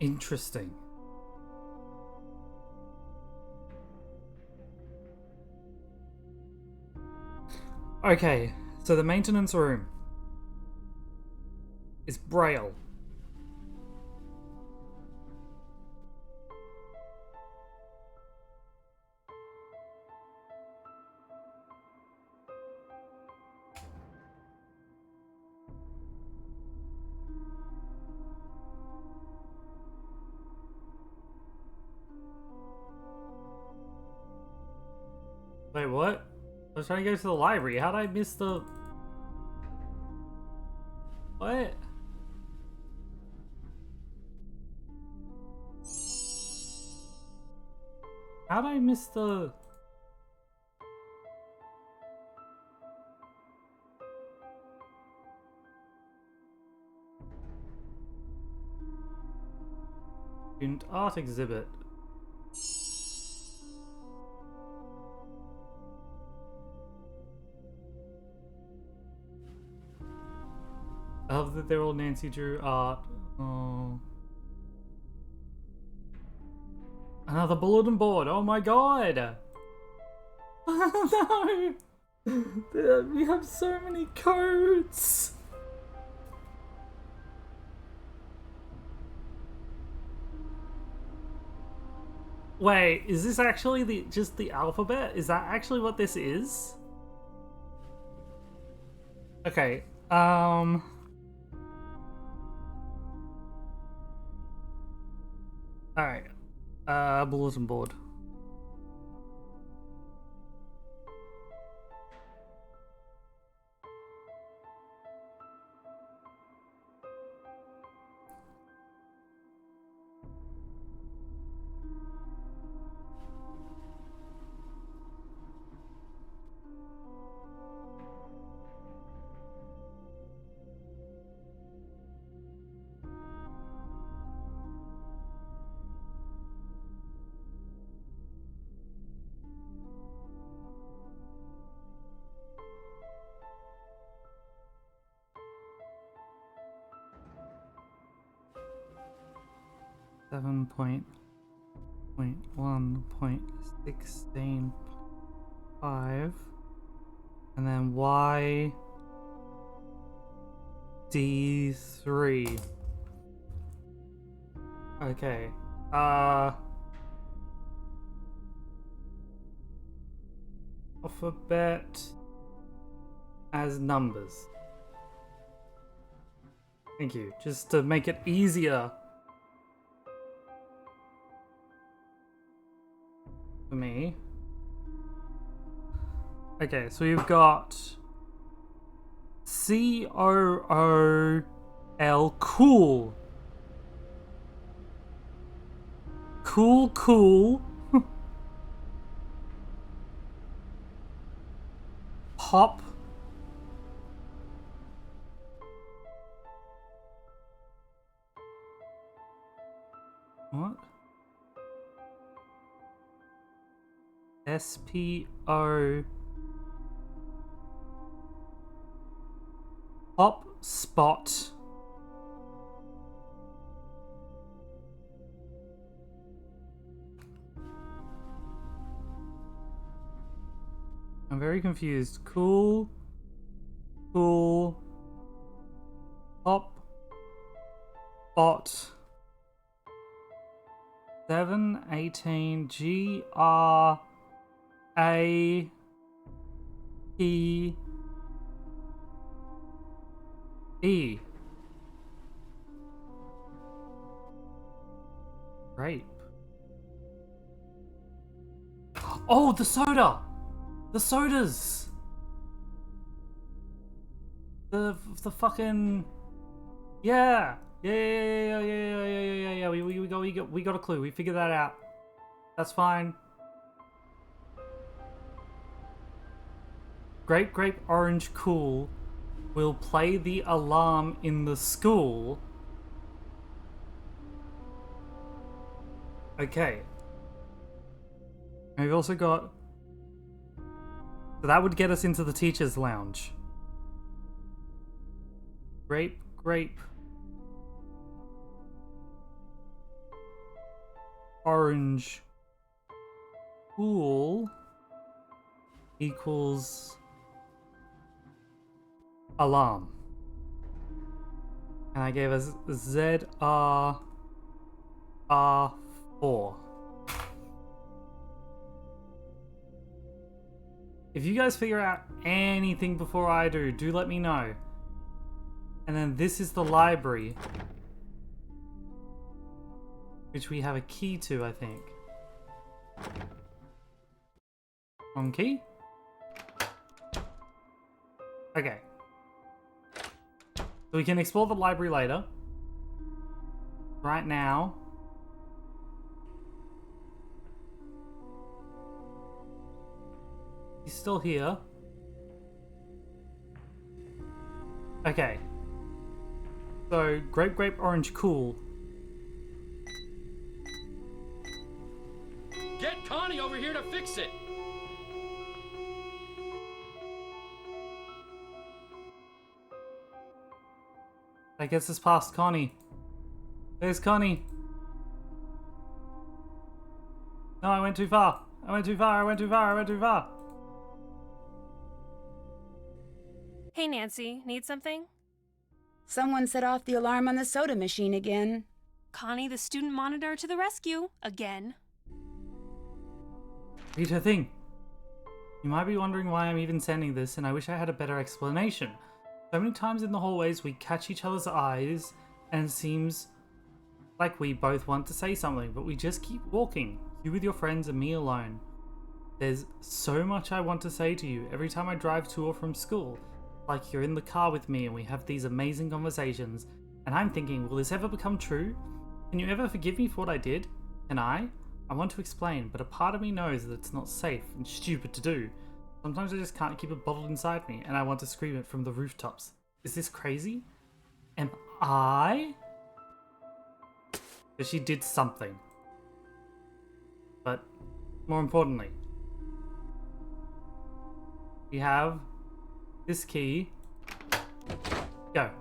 Interesting. Okay, so the maintenance room is Braille. Wait, what? I was trying to go to the library. How'd I miss the... What? How'd I miss the... Student art exhibit. I love that they're all Nancy Drew art. Oh. Another bulletin board. Oh my god. No. We have so many codes. Wait, is this actually just the alphabet? Is that actually what this is? Okay. Alright. Bulletin board. 7.1.16.5, and then YD3. Okay. Alphabet as numbers. Thank you. Just to make it easier for me. Okay, so we've got COOL. Cool. Cool. Pop. What? SPO. Pop spot. I'm very confused. Cool. Pop. Bot. 718 GRAPE. Rape. Oh, the soda! The sodas! The fucking... Yeah! Yeah. We got a clue. We figured that out. That's fine. Grape, orange, cool will play the alarm in the school. Okay. And we've also got... So that would get us into the teacher's lounge. Grape. Orange. Cool equals alarm. And I gave us ZRR4. If you guys figure out anything before I do let me know. And then this is the library, which we have a key to, I think. On key? Okay. So we can explore the library later. Right now, he's still here. Okay. So, grape, orange, cool. Get Connie over here to fix it! That gets us past Connie. There's Connie. No, I went too far. I went too far. Hey, Nancy, need something? Someone set off the alarm on the soda machine again. Connie, the student monitor, to the rescue. Again. Read her thing. You might be wondering why I'm even sending this, and I wish I had a better explanation. So many times in the hallways we catch each other's eyes, and it seems like we both want to say something, but we just keep walking. You with your friends and me alone. There's so much I want to say to you every time I drive to or from school. Like you're in the car with me and we have these amazing conversations, and I'm thinking, will this ever become true? Can you ever forgive me for what I did? Can I? I want to explain, but a part of me knows that it's not safe and stupid to do. Sometimes I just can't keep it bottled inside me, and I want to scream it from the rooftops. Is this crazy? Am I? But she did something. But more importantly, we have this key. Go.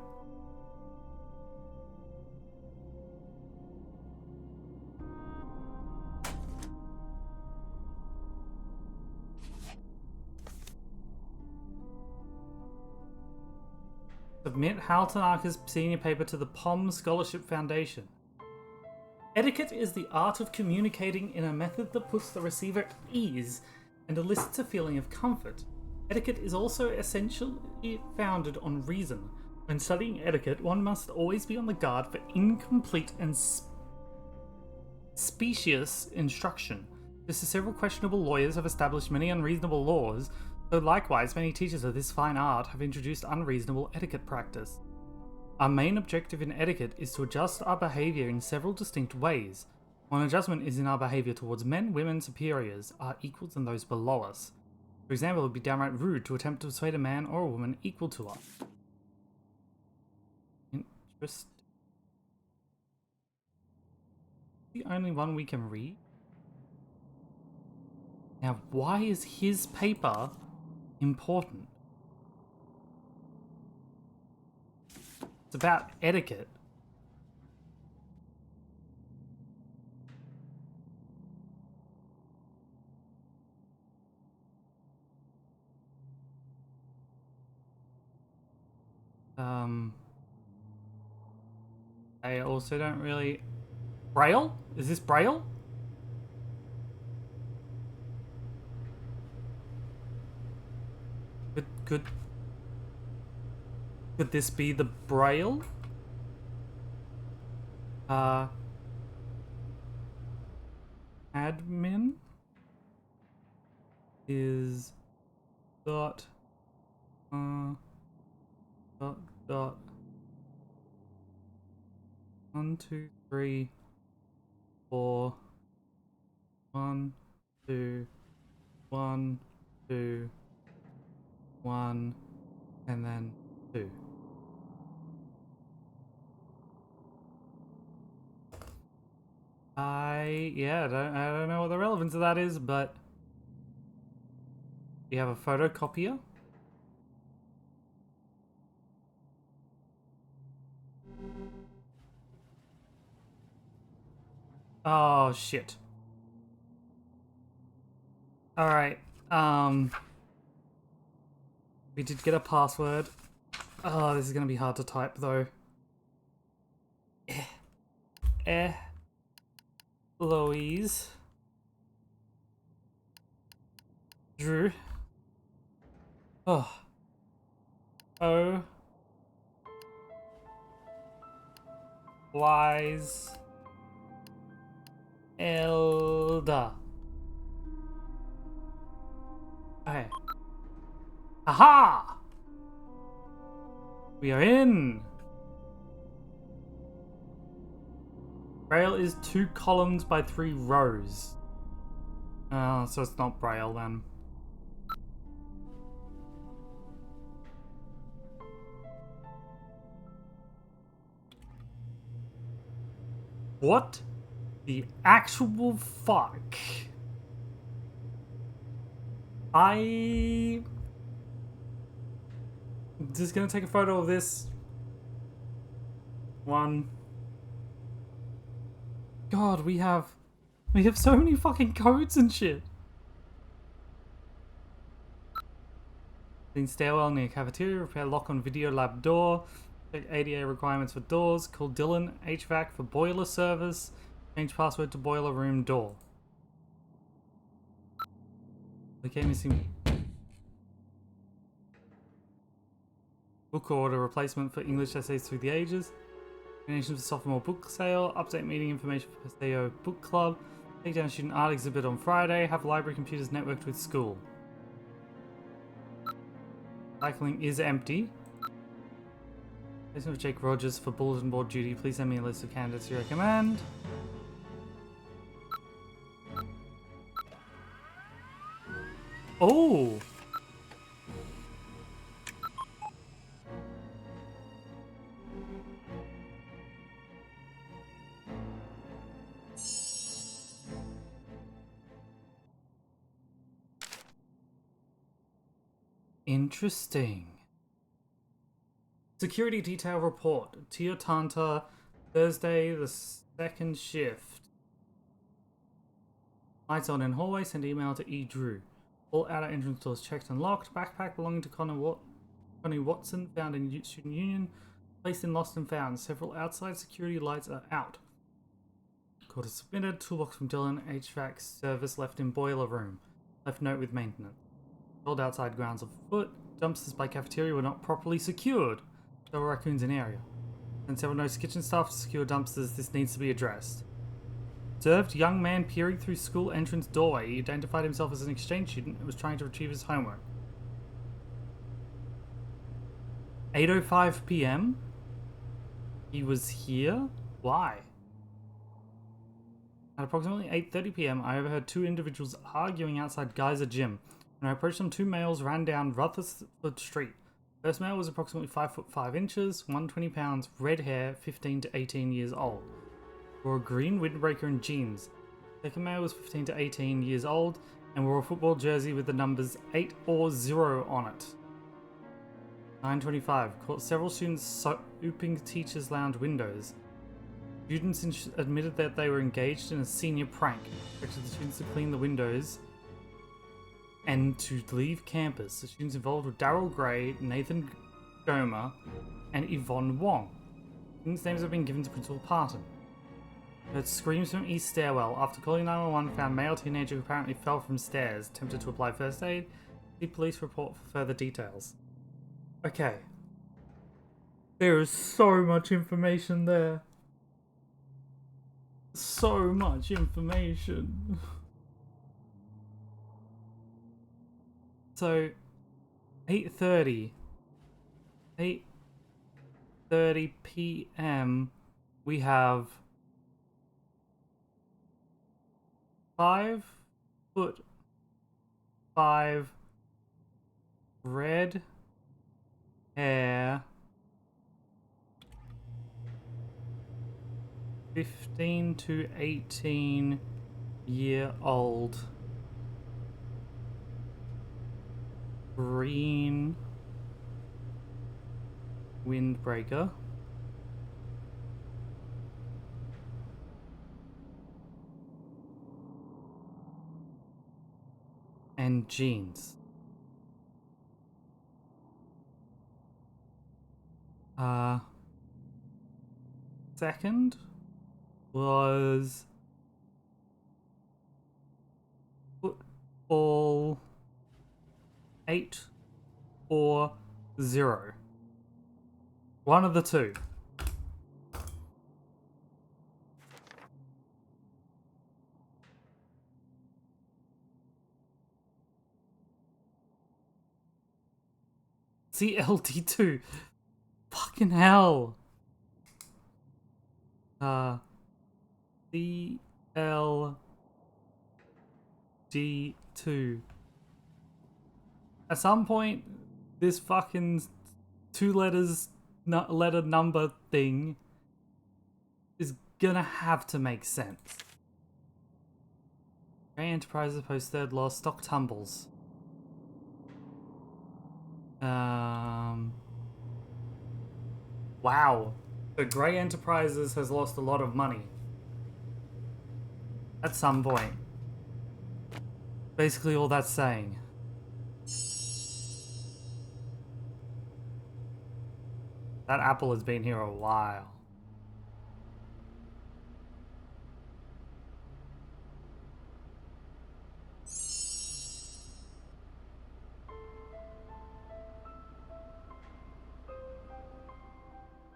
Submit Hal Tanaka's senior paper to the POM Scholarship Foundation. Etiquette is the art of communicating in a method that puts the receiver at ease and elicits a feeling of comfort. Etiquette is also essentially founded on reason. When studying etiquette, one must always be on the guard for incomplete and specious instruction. Just as several questionable lawyers have established many unreasonable laws, so likewise many teachers of this fine art have introduced unreasonable etiquette practice. Our main objective in etiquette is to adjust our behaviour in several distinct ways. One adjustment is in our behaviour towards men, women, superiors, our equals and those below us. For example, it would be downright rude to attempt to persuade a man or a woman equal to us. Interesting. The only one we can read? Now, why is his paper important? It's about etiquette. I also don't really... Braille? Is this Braille? Could this be the Braille? Admin is dot 1 2 3 4 1 2 1 2 1 and then 2. I don't know what the relevance of that is, but we have a photocopier. Oh shit. Alright, we did get a password. Oh, this is gonna be hard to type though. Louise. Drew. Oh. O. Wise. Elda. Okay. Aha! We are in! Braille is 2 columns by 3 rows. So it's not Braille then. What the actual fuck? I'm just gonna take a photo of this. One. God, we have so many fucking codes and shit. Clean stairwell near cafeteria, repair lock on video lab door, check ADA requirements for doors, call Dylan, HVAC for boiler service, change password to boiler room door. Okay, missing book order replacement for English essays through the ages. Donations for sophomore book sale, update meeting information for Paseo Book Club, take down student art exhibit on Friday, have library computers networked with school. Cycling is empty. Placement of Jake Rogers for bulletin board duty. Please send me a list of candidates you recommend. Oh! Interesting. Security detail report. Teotanta, Thursday, the 2nd shift. Lights on in hallway. Send email to E. Drew. All outer entrance doors checked and locked. Backpack belonging to Connor Connie Watson found in Student Union, placed in Lost and Found. Several outside security lights are out. Quarter submitted. Toolbox from Dylan. HVAC service left in boiler room. Left note with maintenance. Told outside grounds of foot. Dumpsters by cafeteria were not properly secured. There were raccoons in area. And several notes kitchen staff to secure dumpsters. This needs to be addressed. Observed young man peering through school entrance doorway. He identified himself as an exchange student and was trying to retrieve his homework. 8:05 p.m. He was here? Why? At approximately 8:30 p.m., I overheard two individuals arguing outside Geyser Gym. When I approached them, two males ran down Rutherford Street. First male was approximately 5 foot 5 inches, 120 pounds, red hair, 15 to 18 years old. Wore a green windbreaker and jeans. Second male was 15 to 18 years old and wore a football jersey with the numbers 8 or 0 on it. 9:25. Caught several students souping teachers' lounge windows. Students admitted that they were engaged in a senior prank. Directed the students to clean the windows and to leave campus. The students involved were Daryl Gray, Nathan Gomer, and Yvonne Wong. Students' names have been given to Principal Parton. Heard screams from East Stairwell. After calling 911, found male teenager who apparently fell from stairs. Attempted to apply first aid. See police report for further details. Okay. There is so much information there. So much information. So, 8:30 p.m. we have 5 foot 5 red hair, 15 to 18 year old, green windbreaker, and jeans. Second was football 8 or 0. One of the two. CLD2. Fucking hell. CLD2. At some point, this fucking 2 letter number thing is gonna have to make sense. Gray Enterprises post third loss, stock tumbles. Wow. So Gray Enterprises has lost a lot of money. At some point. Basically all that's saying. That apple has been here a while.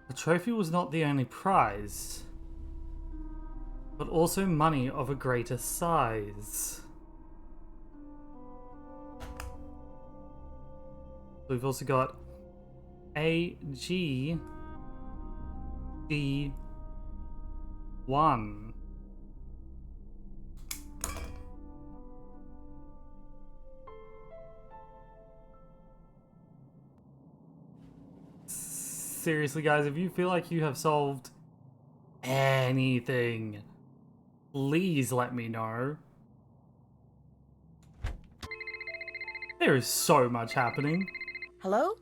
The trophy was not the only prize, but also money of a greater size. We've also got AGD1. Seriously, guys, if you feel like you have solved anything, please let me know. There is so much happening. Hello?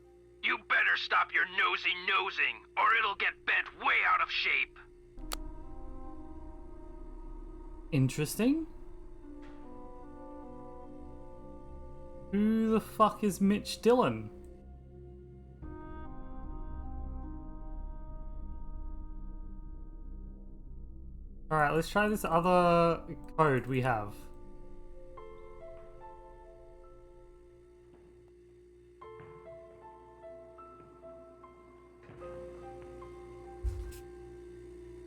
You better stop your nosy nosing, or it'll get bent way out of shape. Interesting. Who the fuck is Mitch Dillon? Alright, let's try this other code we have.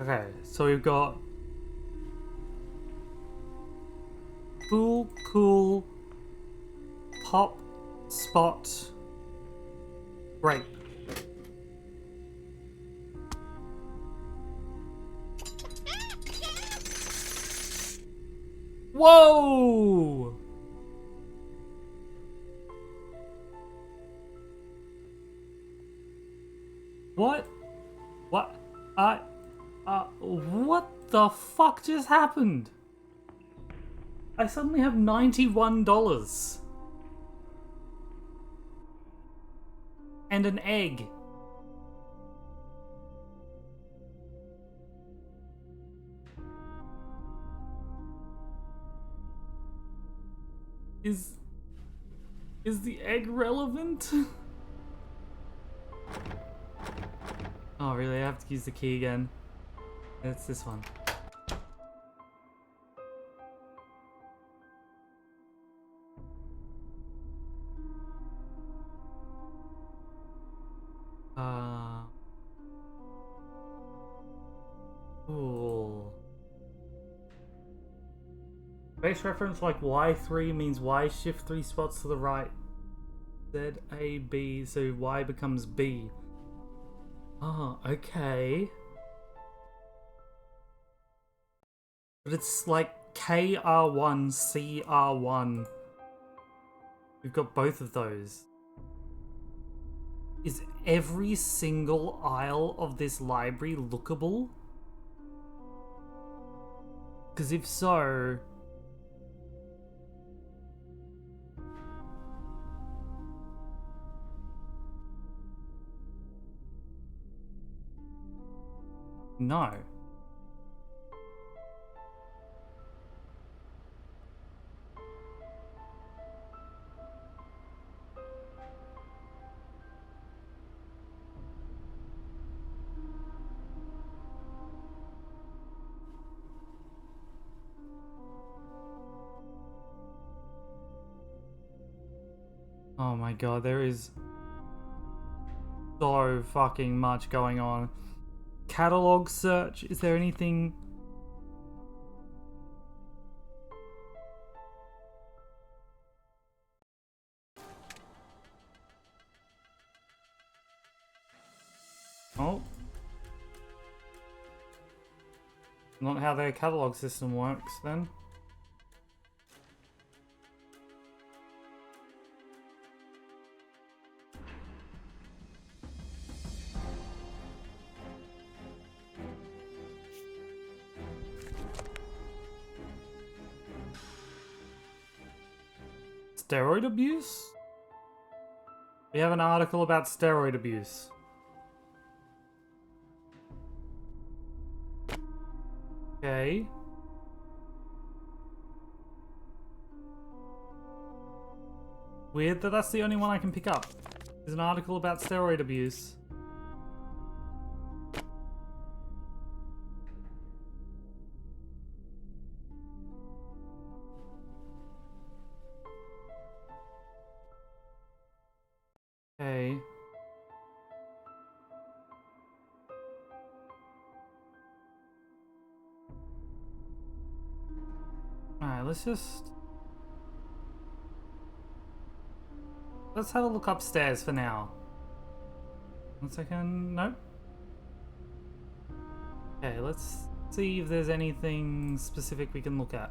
Okay, so we've got cool, pop, spot, grape. Whoa! What? What? What the fuck just happened? I suddenly have $91. And an egg. Is the egg relevant? Oh really, I have to use the key again. It's this one. Cool. Base reference like Y3 means Y shift 3 spots to the right. Z, A, B, so Y becomes B. Oh, okay. But it's like KR1, CR1. We've got both of those. Is every single aisle of this library lookable? Because if so... No. Oh my god, there is so fucking much going on. Catalog search, is there anything? Oh. Not how their catalog system works then. Steroid abuse? We have an article about steroid abuse. Okay. Weird that that's the only one I can pick up. There's an article about steroid abuse. Okay. Alright, let's have a look upstairs for now. 1 second, nope. Okay, let's see if there's anything specific we can look at.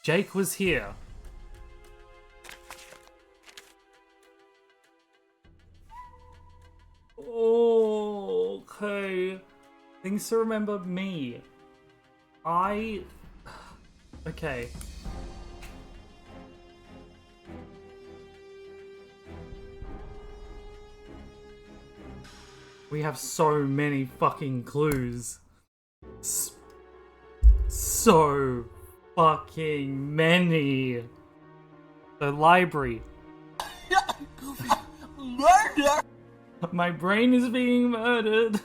Jake was here. Okay. Things to remember me. Okay. We have so many fucking clues. So fucking many. The library. Murder! My brain is being murdered.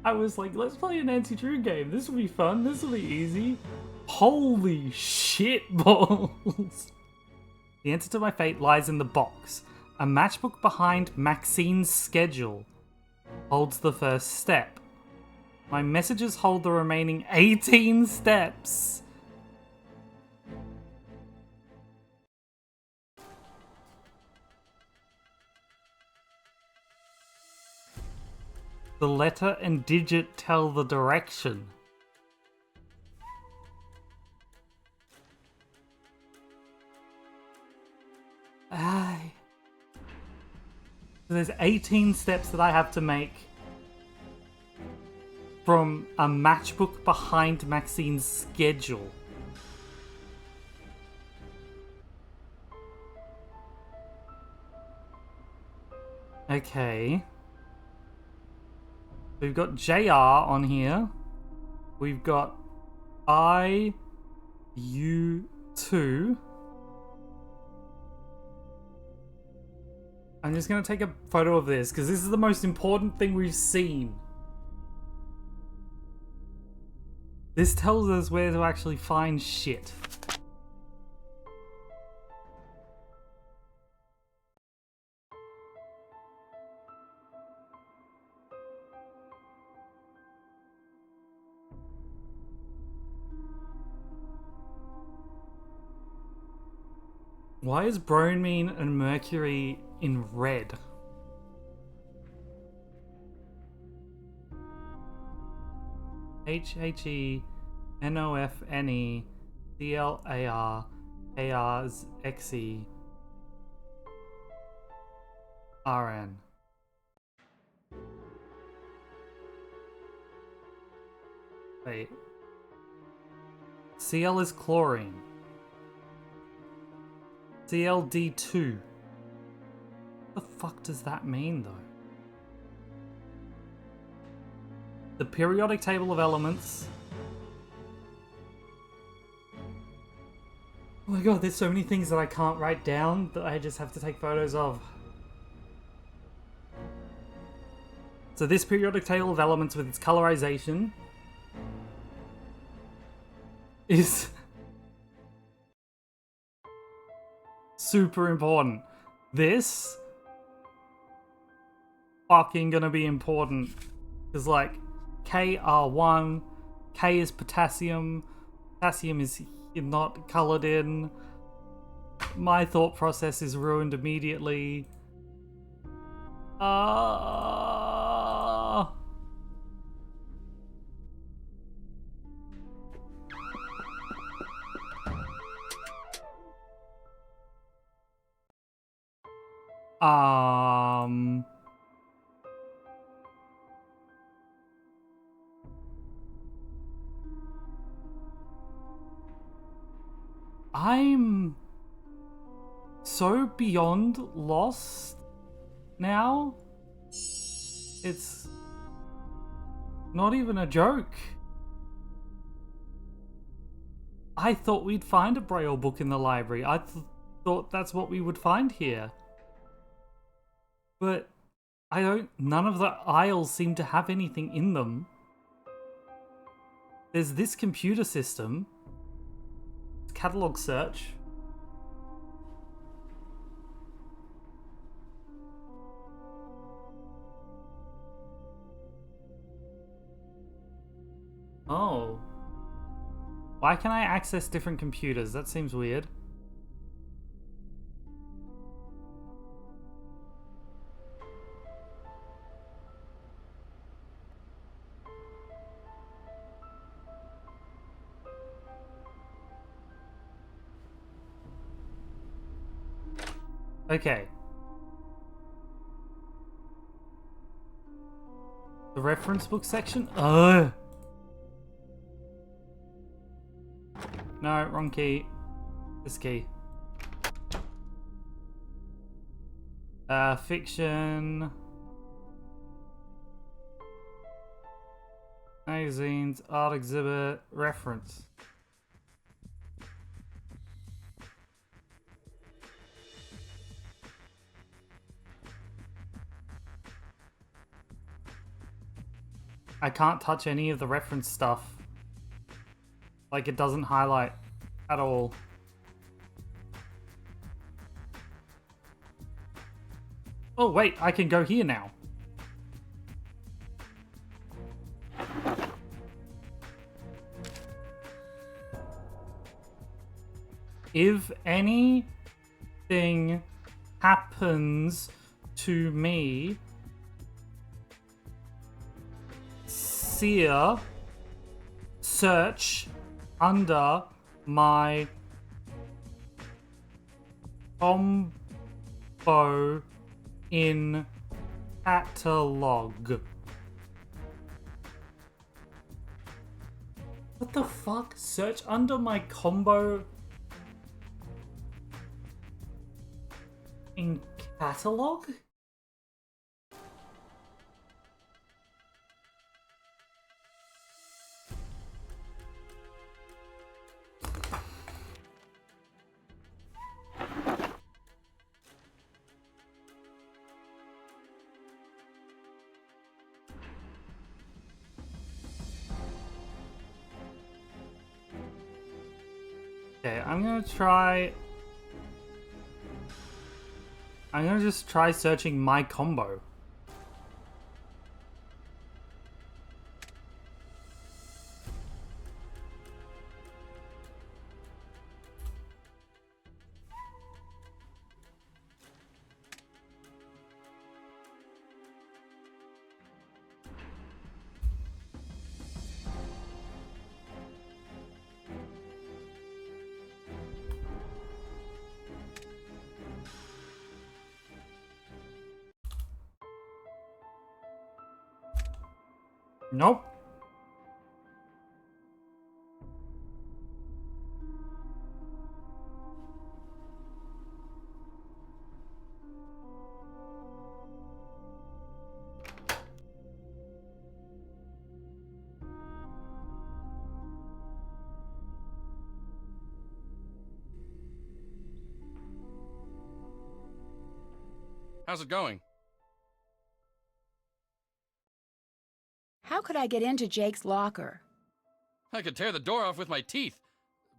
I was like, let's play a Nancy Drew game. This will be fun. This will be easy. Holy shit balls. The answer to my fate lies in the box. A matchbook behind Maxine's schedule holds the first step. My messages hold the remaining 18 steps. The letter and digit tell the direction. So there's 18 steps that I have to make from a matchbook behind Maxine's schedule. Okay. We've got JR on here. We've got IU2. I'm just going to take a photo of this because this is the most important thing we've seen. This tells us where to actually find shit. Why is bromine and mercury in red? HHENOFNE CLAR ARXE RN. Wait. Cl is chlorine. CLD2. What the fuck does that mean, though? The periodic table of elements. Oh my god, there's so many things that I can't write down that I just have to take photos of. So this periodic table of elements with its colorization is super important. This fucking gonna be important. Because like KR1, K is potassium, potassium is not colored in. My thought process is ruined immediately. I'm so beyond lost now. It's not even a joke. I thought we'd find a Braille book in the library. I thought that's what we would find here. But none of the aisles seem to have anything in them. There's this computer system. Catalog search. Oh. Why can I access different computers? That seems weird. Okay. The reference book section? Ugh. No, wrong key. This key. Fiction. magazines, art exhibit, reference. I can't touch any of the reference stuff. Like, it doesn't highlight at all. Oh, wait, I can go here now. If anything happens to me, search under my combo in catalog. What the fuck? Search under my combo in catalog? Okay, I'm gonna just try searching my combo. Nope. How's it going? How could I get into Jake's locker? I could tear the door off with my teeth,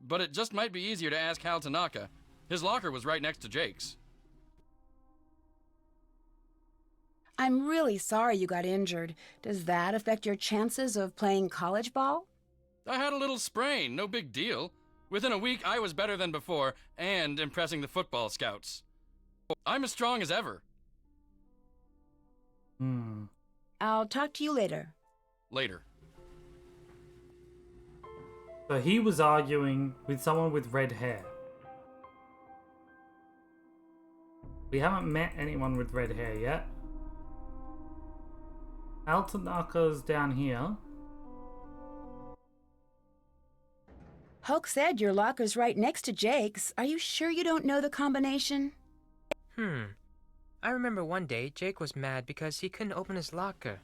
but it just might be easier to ask Hal Tanaka. His locker was right next to Jake's. I'm really sorry you got injured. Does that affect your chances of playing college ball? I had a little sprain, no big deal. Within a week, I was better than before, and impressing the football scouts. I'm as strong as ever. I'll talk to you later. Later. So he was arguing with someone with red hair. We haven't met anyone with red hair yet. Hal Tanaka's down here. Hulk said your locker's right next to Jake's. Are you sure you don't know the combination? I remember one day Jake was mad because he couldn't open his locker.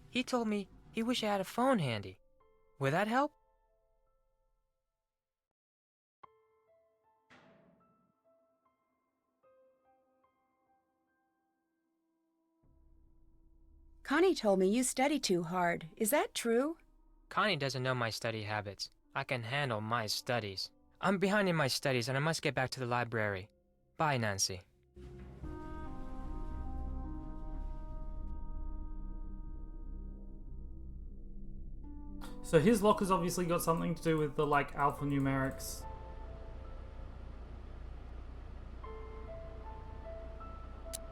He told me he wished I had a phone handy. Would that help? Connie told me you study too hard. Is that true? Connie doesn't know my study habits. I can handle my studies. I'm behind in my studies and I must get back to the library. Bye, Nancy. So his locker's obviously got something to do with the, like, alphanumerics.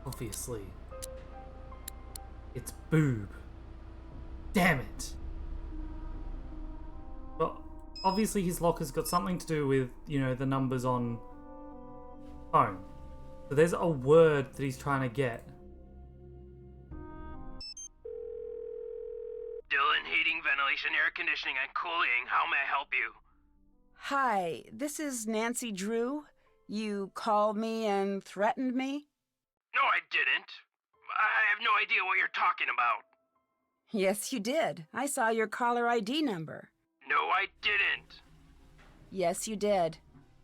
Obviously. It's boob. Damn it. Well, obviously his locker's got something to do with, you know, the numbers on phone. So there's a word that he's trying to get. Dylan Heating, Ventilation, Air Conditioning, and Cooling. How may I help you? Hi, this is Nancy Drew. You called me and threatened me? No, I didn't. I have no idea what you're talking about. Yes, you did. I saw your caller ID number. No, I didn't. Yes, you did.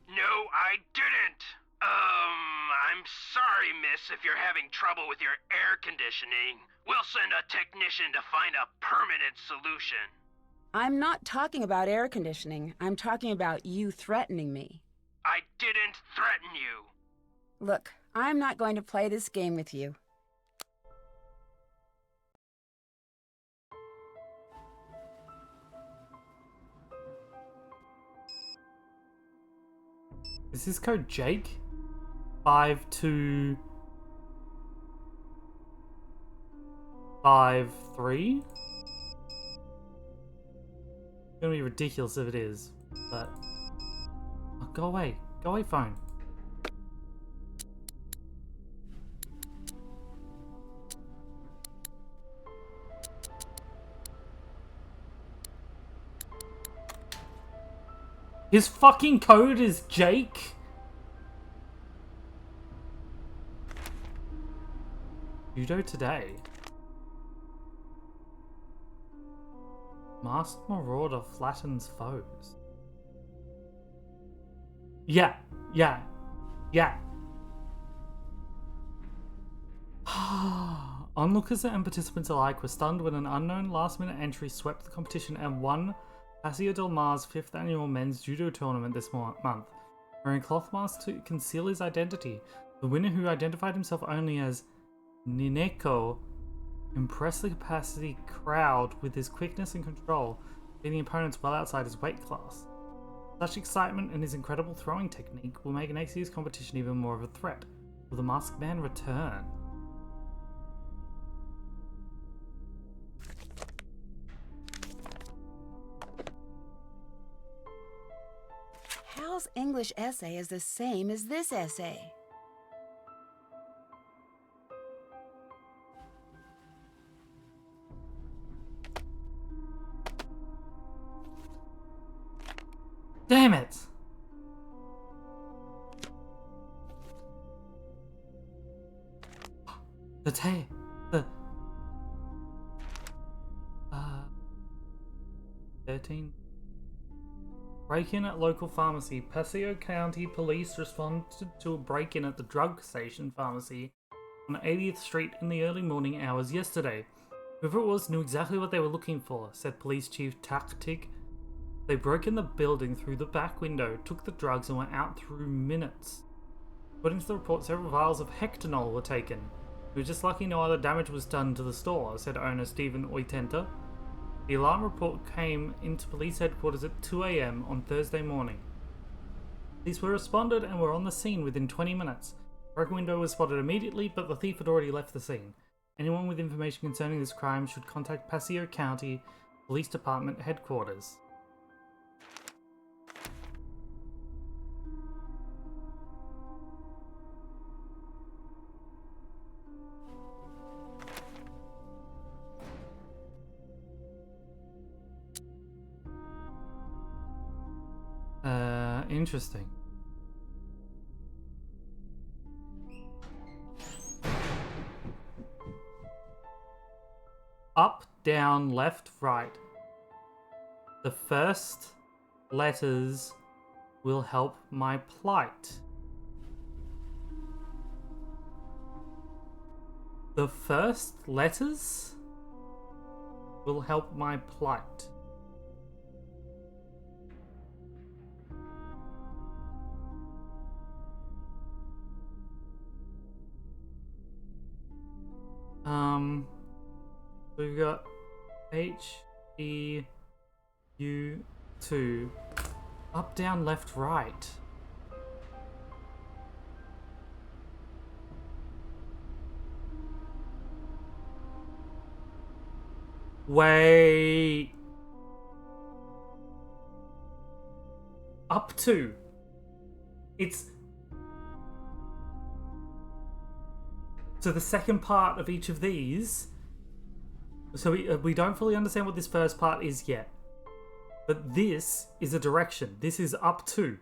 No, I didn't. I'm sorry, miss, if you're having trouble with your air conditioning. We'll send a technician to find a permanent solution. I'm not talking about air conditioning. I'm talking about you threatening me. I didn't threaten you. Look, I'm not going to play this game with you. Is this code Jake? 5253? It's gonna be ridiculous if it is, but... Oh, go away. Go away, phone. His fucking code is Jake? Judo today. Masked Marauder flattens foes. Yeah. Onlookers and participants alike were stunned when an unknown last-minute entry swept the competition and won Paseo del Mar's 5th annual men's judo tournament this month. Wearing cloth masks to conceal his identity, the winner, who identified himself only as Nineko, impressed the capacity crowd with his quickness and control, beating opponents well outside his weight class. Such excitement and his incredible throwing technique will make next year's competition even more of a threat. Will the Masked Man return? Hal's English essay is the same as this essay. Damn it! The 13. Break-in at local pharmacy. Paseo County Police responded to a break-in at the drug station pharmacy on 80th Street in the early morning hours yesterday. Whoever it was knew exactly what they were looking for, said Police Chief Taktik. They broke in the building through the back window, took the drugs and were out through minutes. According to the report, several vials of hectanol were taken. We were just lucky no other damage was done to the store, said owner Stephen Oitenta. The alarm report came into police headquarters at 2 a.m. on Thursday morning. Police were responded and were on the scene within 20 minutes. The broken window was spotted immediately, but the thief had already left the scene. Anyone with information concerning this crime should contact Paseo County Police Department headquarters. Interesting. Up, down, left, right. The first letters will help my plight. The first letters will help my plight. We've got HEU2. Up, down, left, right. Wait. Up to. It's... So the second part of each of these... So we don't fully understand what this first part is yet. But this is a direction. This is up to.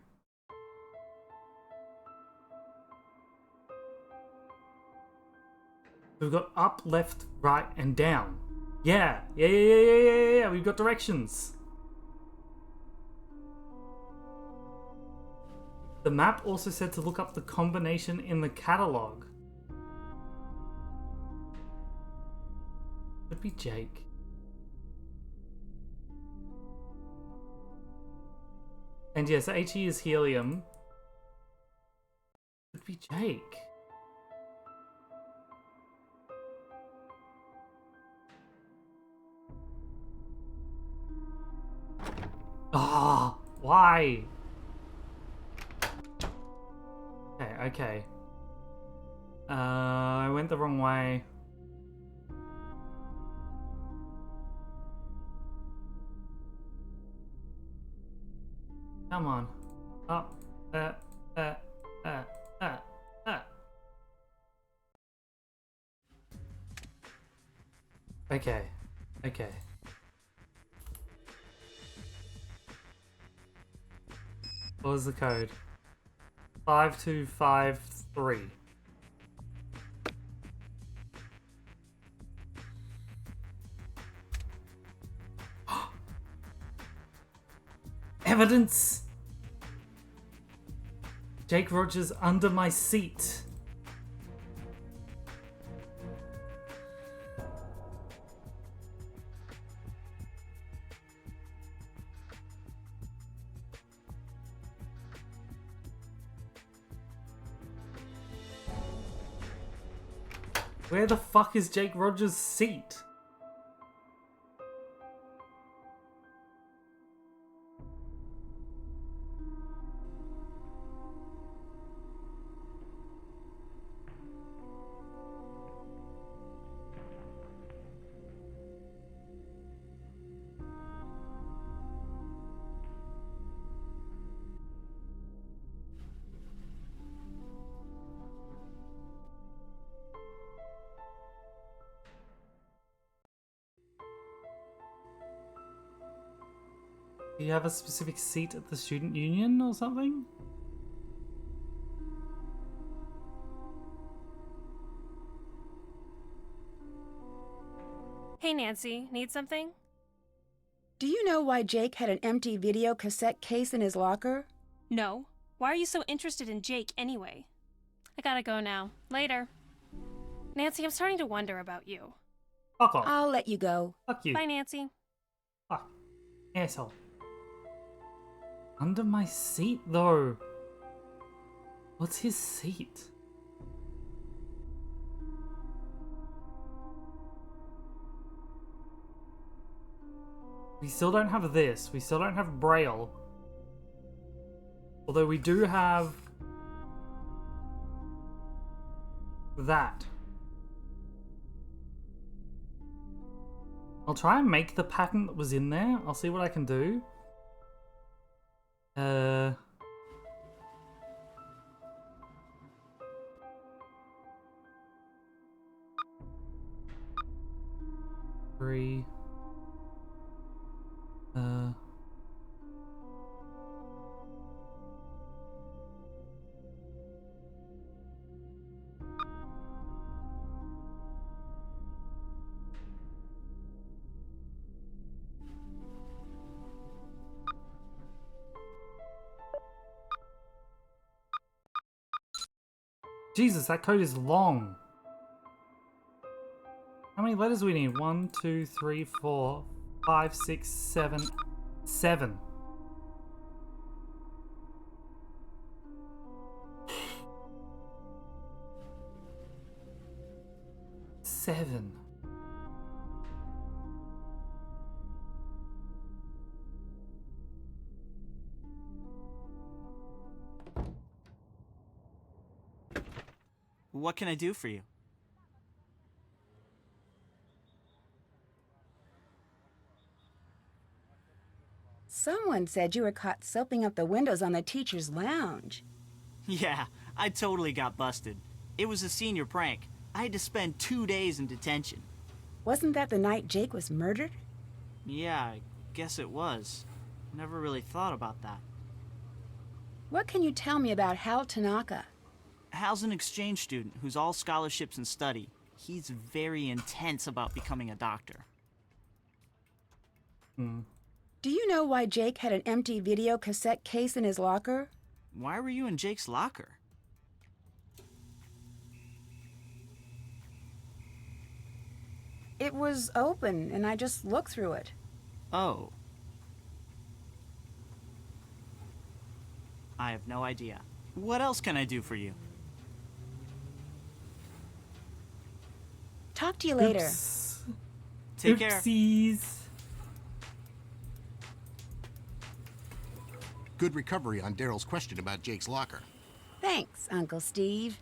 We've got up, left, right, and down. Yeah. We've got directions. The map also said to look up the combination in the catalog. Could be Jake. And yes, HE is helium. Could be Jake. Ah, why? Okay. I went the wrong way. Come on. Up. Okay. What was the code? 5253. Evidence! Jake Rogers under my seat. Where the fuck is Jake Rogers' seat? Do you have a specific seat at the student union or something? Hey, Nancy, need something? Do you know why Jake had an empty video cassette case in his locker? No. Why are you so interested in Jake anyway? I gotta go now. Later. Nancy, I'm starting to wonder about you. Fuck off. I'll let you go. Fuck you. Bye, Nancy. Fuck. Asshole. Under my seat, though. What's his seat? We still don't have this. We still don't have Braille. Although we do have that. I'll try and make the pattern that was in there. I'll see what I can do. Three. Jesus, that code is long. How many letters do we need? 1, 2, 3, 4, 5, 6, 7. 7. Seven. What can I do for you? Someone said you were caught soaping up the windows on the teacher's lounge. Yeah, I totally got busted. It was a senior prank. I had to spend 2 days in detention. Wasn't that the night Jake was murdered? Yeah, I guess it was. Never really thought about that. What can you tell me about Hal Tanaka? Hal's an exchange student who's all scholarships and study. He's very intense about becoming a doctor. Do you know why Jake had an empty video cassette case in his locker? Why were you in Jake's locker? It was open, and I just looked through it. Oh. I have no idea. What else can I do for you? Talk to you later. Oops. Take care. Oopsies. Good recovery on Daryl's question about Jake's locker. Thanks, Uncle Steve.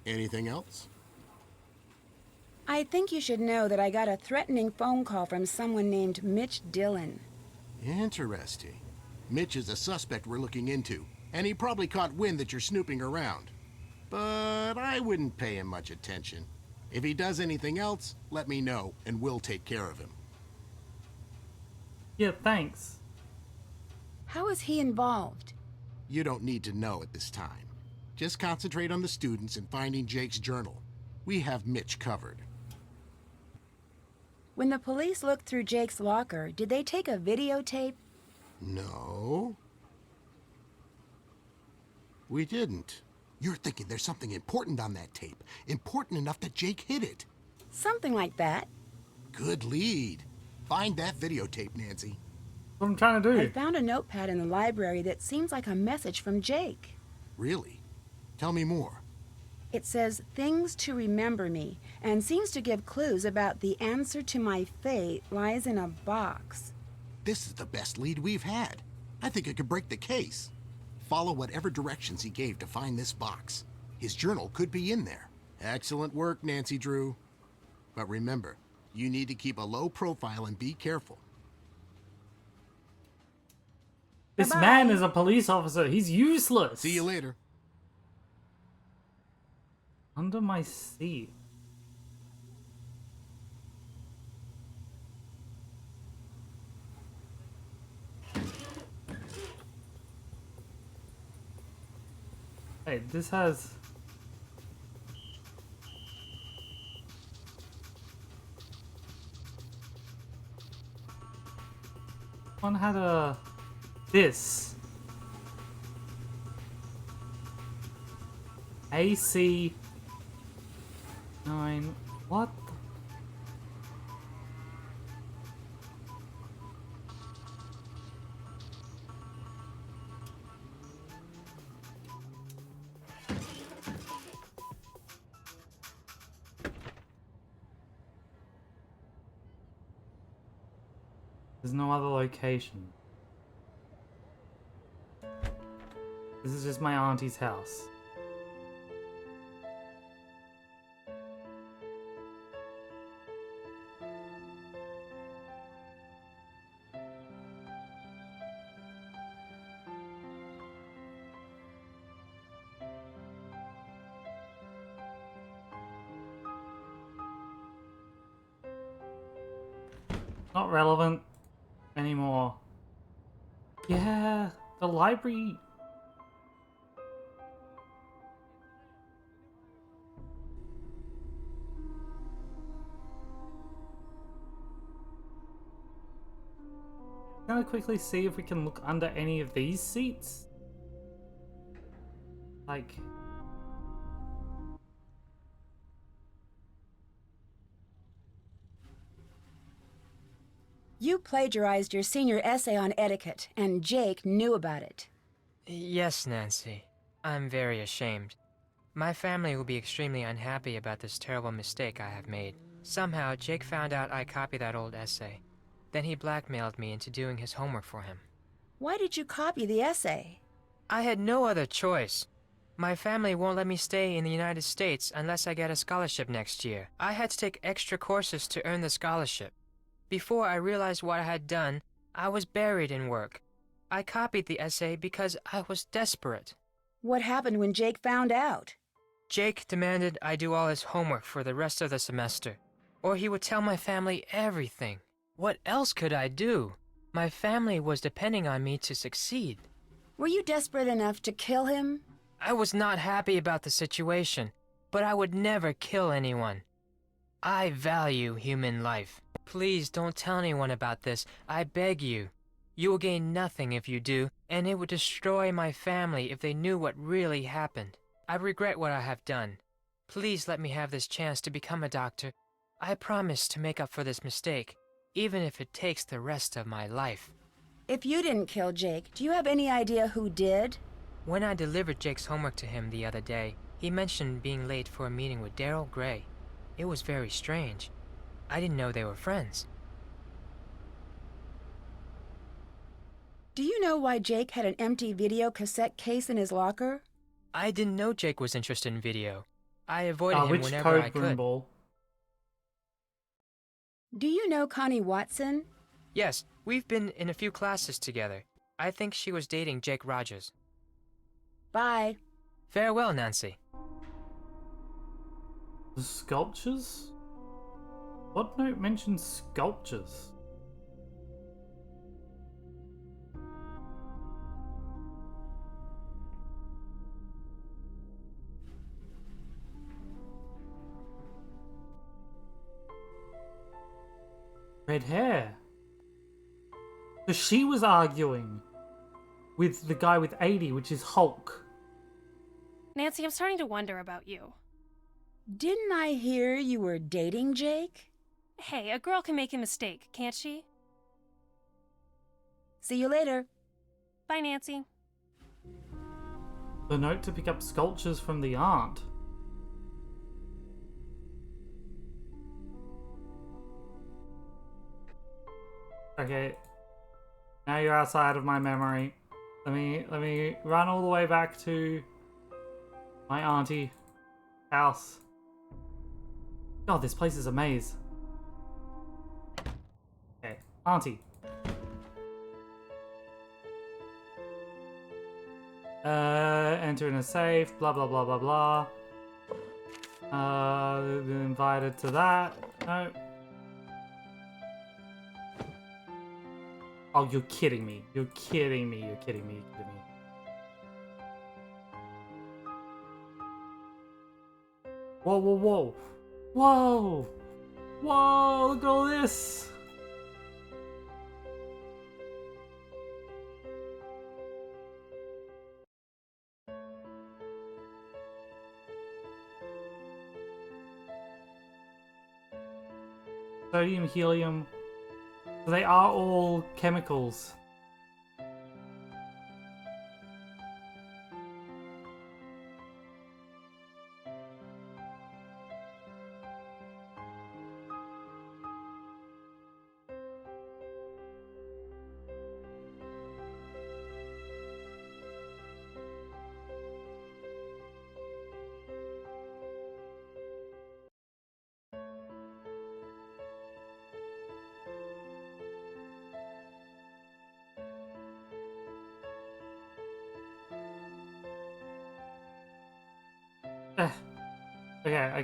Anything else? I think you should know that I got a threatening phone call from someone named Mitch Dillon. Interesting. Mitch is a suspect we're looking into, and he probably caught wind that you're snooping around. But I wouldn't pay him much attention. If he does anything else, let me know, and we'll take care of him. Yeah, thanks. How is he involved? You don't need to know at this time. Just concentrate on the students and finding Jake's journal. We have Mitch covered. When the police looked through Jake's locker, did they take a videotape? No. We didn't. You're thinking there's something important on that tape. Important enough that Jake hid it. Something like that. Good lead. Find that videotape, Nancy. What I'm trying to do. I found a notepad in the library that seems like a message from Jake. Really? Tell me more. It says, "Things to remember me," and seems to give clues about the answer to my fate lies in a box. This is the best lead we've had. I think it could break the case. Follow whatever directions he gave to find this box. His journal could be in there. Excellent work, Nancy Drew. But remember, you need to keep a low profile and be careful. This Bye-bye. man is a police officer. He's useless. See you later. Under my seat. Hey, this has... One had a... This. AC... 9... What? There's no other location. This is just my auntie's house. Not relevant anymore. Yeah, the library. Gonna quickly see if we can look under any of these seats. Like. You plagiarized your senior essay on etiquette, and Jake knew about it. Yes, Nancy. I'm very ashamed. My family will be extremely unhappy about this terrible mistake I have made. Somehow, Jake found out I copied that old essay. Then he blackmailed me into doing his homework for him. Why did you copy the essay? I had no other choice. My family won't let me stay in the United States unless I get a scholarship next year. I had to take extra courses to earn the scholarship. Before I realized what I had done, I was buried in work. I copied the essay because I was desperate. What happened when Jake found out? Jake demanded I do all his homework for the rest of the semester, or he would tell my family everything. What else could I do? My family was depending on me to succeed. Were you desperate enough to kill him? I was not happy about the situation, but I would never kill anyone. I value human life. Please don't tell anyone about this. I beg you. You will gain nothing if you do, and it would destroy my family if they knew what really happened. I regret what I have done. Please let me have this chance to become a doctor. I promise to make up for this mistake, even if it takes the rest of my life. If you didn't kill Jake, do you have any idea who did? When I delivered Jake's homework to him the other day, he mentioned being late for a meeting with Daryl Gray. It was very strange. I didn't know they were friends. Do you know why Jake had an empty video cassette case in his locker? I didn't know Jake was interested in video. I avoided him Which whenever I code could. ball? Do you know Connie Watson? Yes, we've been in a few classes together. I think she was dating Jake Rogers. Bye. Farewell, Nancy. The sculptures? What note mentions sculptures? Red hair. So she was arguing with the guy with 80, which is Hulk. Nancy, I'm starting to wonder about you. Didn't I hear you were dating Jake? Hey, a girl can make a mistake, can't she? See you later. Bye, Nancy. The note to pick up sculptures from the aunt. Okay. Now you're outside of my memory. Let me run all the way back to my auntie house. God, this place is a maze. Okay, auntie. Enter in a safe, blah blah blah blah blah. Invited to that. No. Oh, you're kidding me. You're kidding me. You're kidding me. You're kidding me. Whoa, whoa, whoa. Whoa! Whoa, look at all this! Sodium, helium. They are all chemicals.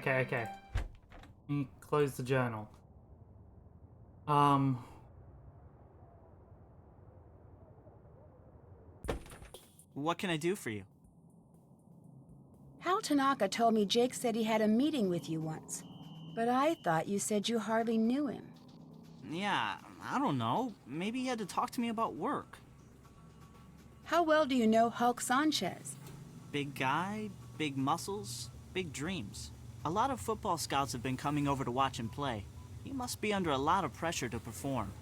Okay. Let me close the journal. What can I do for you? Hal Tanaka told me Jake said he had a meeting with you once. But I thought you said you hardly knew him. Yeah, I don't know. Maybe he had to talk to me about work. How well do you know Hulk Sanchez? Big guy, big muscles, big dreams. A lot of football scouts have been coming over to watch him play. He must be under a lot of pressure to perform.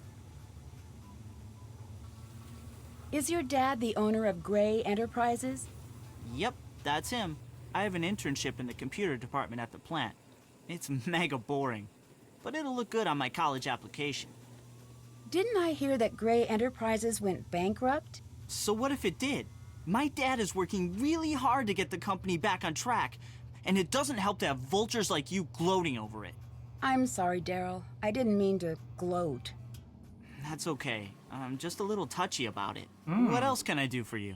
Is your dad the owner of Gray Enterprises? Yep, that's him. I have an internship in the computer department at the plant. It's mega boring, but it'll look good on my college application. Didn't I hear that Gray Enterprises went bankrupt? So what if it did? My dad is working really hard to get the company back on track, and it doesn't help to have vultures like you gloating over it. I'm sorry, Daryl. I didn't mean to gloat. That's okay. I'm just a little touchy about it. What else can I do for you?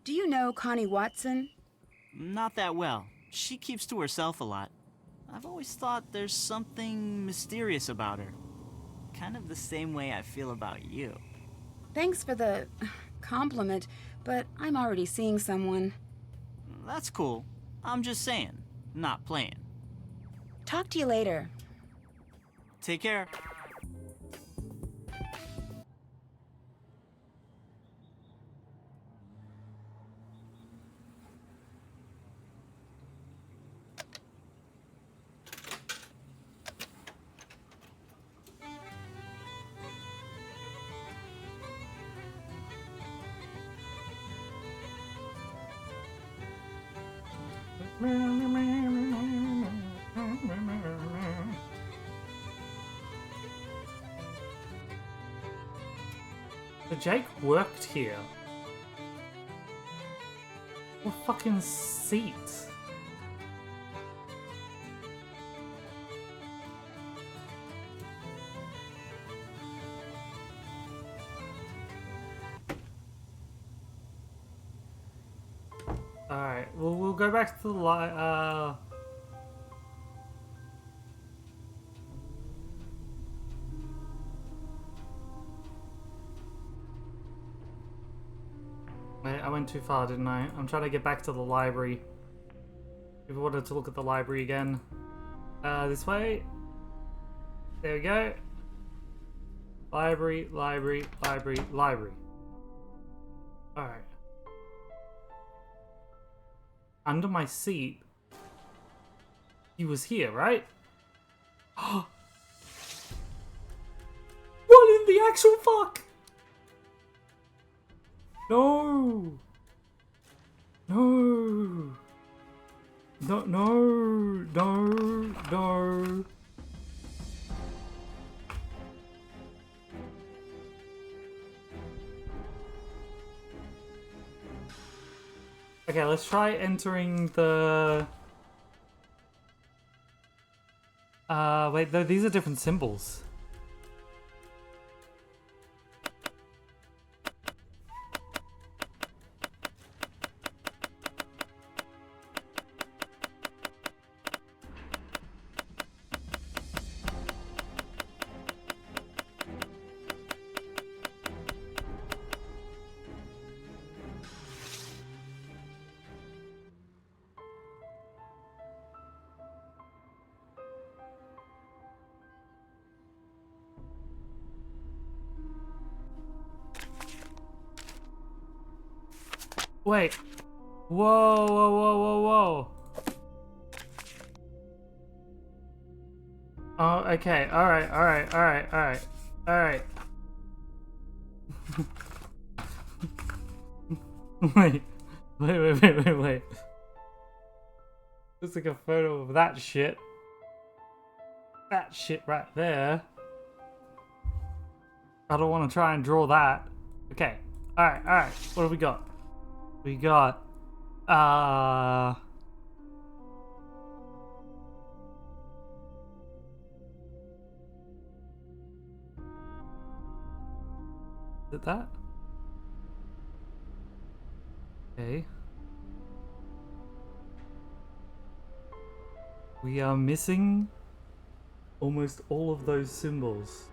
Do you know Connie Watson? Not that well. She keeps to herself a lot. I've always thought there's something mysterious about her. Kind of the same way I feel about you. Thanks for the compliment, but I'm already seeing someone. That's cool. I'm just saying, not playing. Talk to you later. Take care. So Jake worked here. What fucking seat? Alright, well, we'll go back to the Wait, I went too far, didn't I? I'm trying to get back to the library. If we wanted to look at the library again. This way. There we go. Library, library, library, library. Alright. Under my seat. He was here, right? What in the actual fuck? No! No! No, no, no, no. Okay, let's try entering the... wait, no, these are different symbols. Wait. Whoa, whoa, whoa, whoa, whoa. Oh, okay. Alright, alright, alright, alright. Alright. Wait. Wait. Just like a photo of that shit. That shit right there. I don't want to try and draw that. Okay. Alright. What have we got? We got, is it that? Okay. We are missing almost all of those symbols.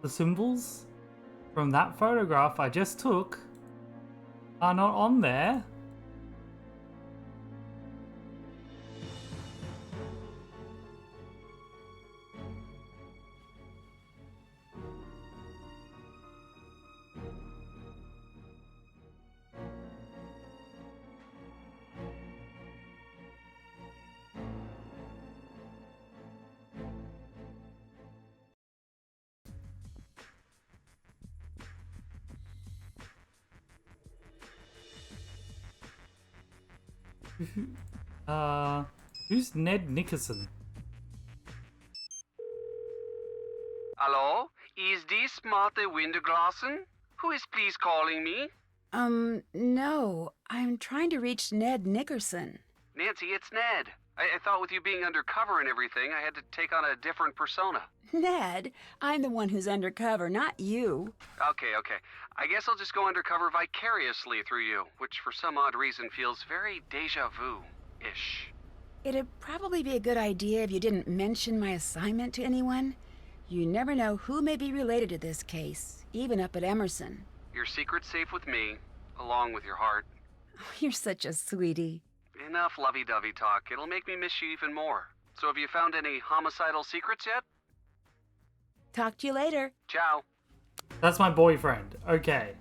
The symbols from that photograph I just took are not on there. Who's Ned Nickerson? Hello? Is this Martha Winterglassen? Who is please calling me? No. I'm trying to reach Ned Nickerson. Nancy, it's Ned. I thought with you being undercover and everything, I had to take on a different persona. Ned, I'm the one who's undercover, not you. Okay. I guess I'll just go undercover vicariously through you, which for some odd reason feels very deja vu-ish. It'd probably be a good idea if you didn't mention my assignment to anyone. You never know who may be related to this case, even up at Emerson. Your secret's safe with me, along with your heart. You're such a sweetie. Enough lovey-dovey talk. It'll make me miss you even more. So have you found any homicidal secrets yet? Talk to you later. Ciao. That's my boyfriend. Okay.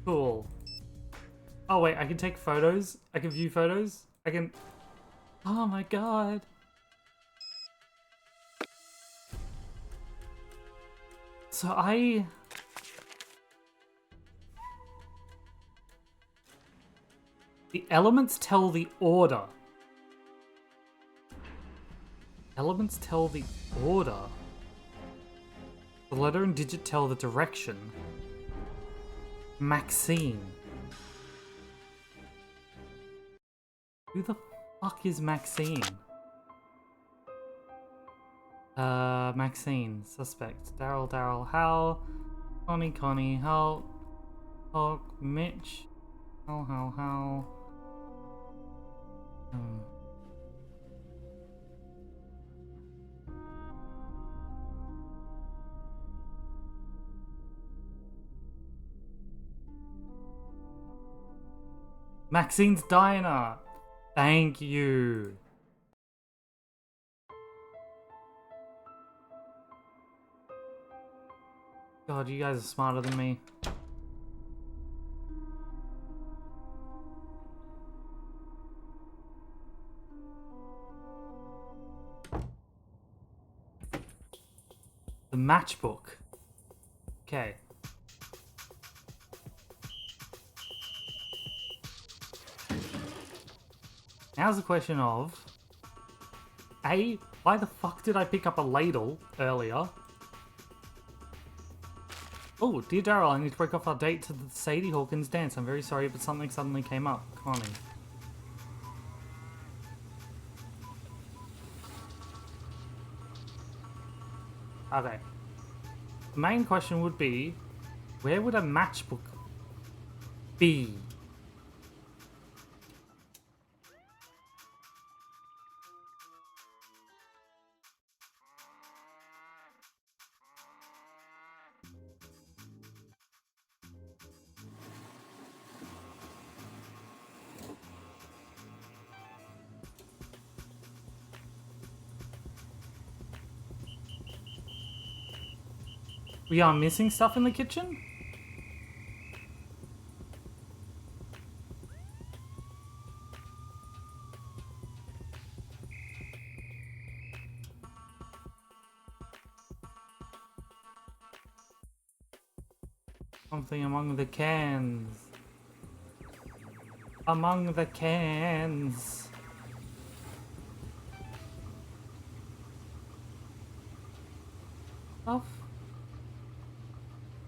Cool. Oh wait, I can take photos? I can view photos? I can... Oh my god. So the elements tell the order. Elements tell the order. The letter and digit tell the direction. Maxine. Who the fuck is Maxine? Maxine. Suspect. Daryl, Hal. Connie, Hal. Hawk, Mitch. Hal. Maxine's Diner. Thank you. God, you guys are smarter than me. The matchbook. Okay. Now's the question of... A, why the fuck did I pick up a ladle earlier? Oh, dear Daryl, I need to break off our date to the Sadie Hawkins dance. I'm very sorry, but something suddenly came up. Connie. Okay. The main question would be, where would a matchbook be? We are missing stuff in the kitchen? Something among the cans. Among the cans. Stuff.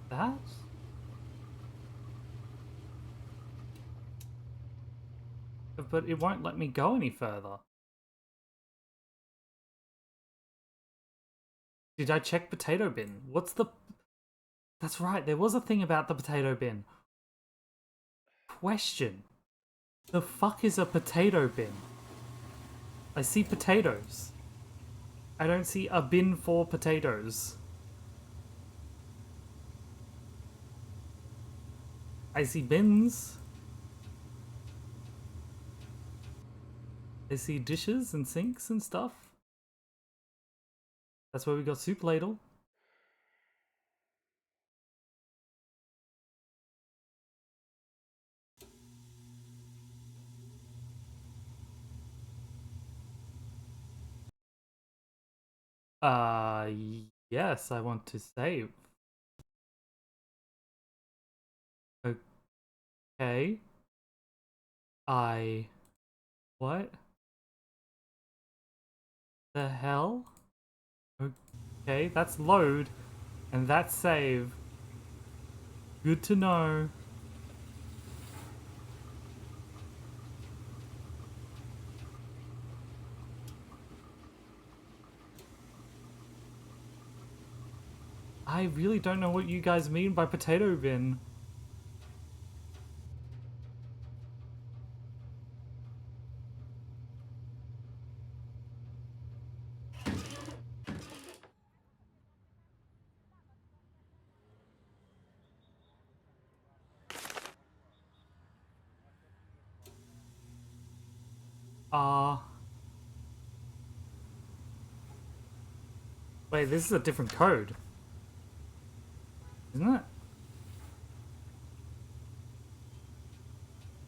That? But it won't let me go any further. Did I check potato bin? What's the... That's right, there was a thing about the potato bin. Question. The fuck is a potato bin? I see potatoes. I don't see a bin for potatoes. I see bins. I see dishes and sinks and stuff. That's where we got soup ladle. Yes, I want to save. Okay. What? The hell? Okay, that's load. And that's save. Good to know. I really don't know what you guys mean by potato bin. Wait, this is a different code, isn't it?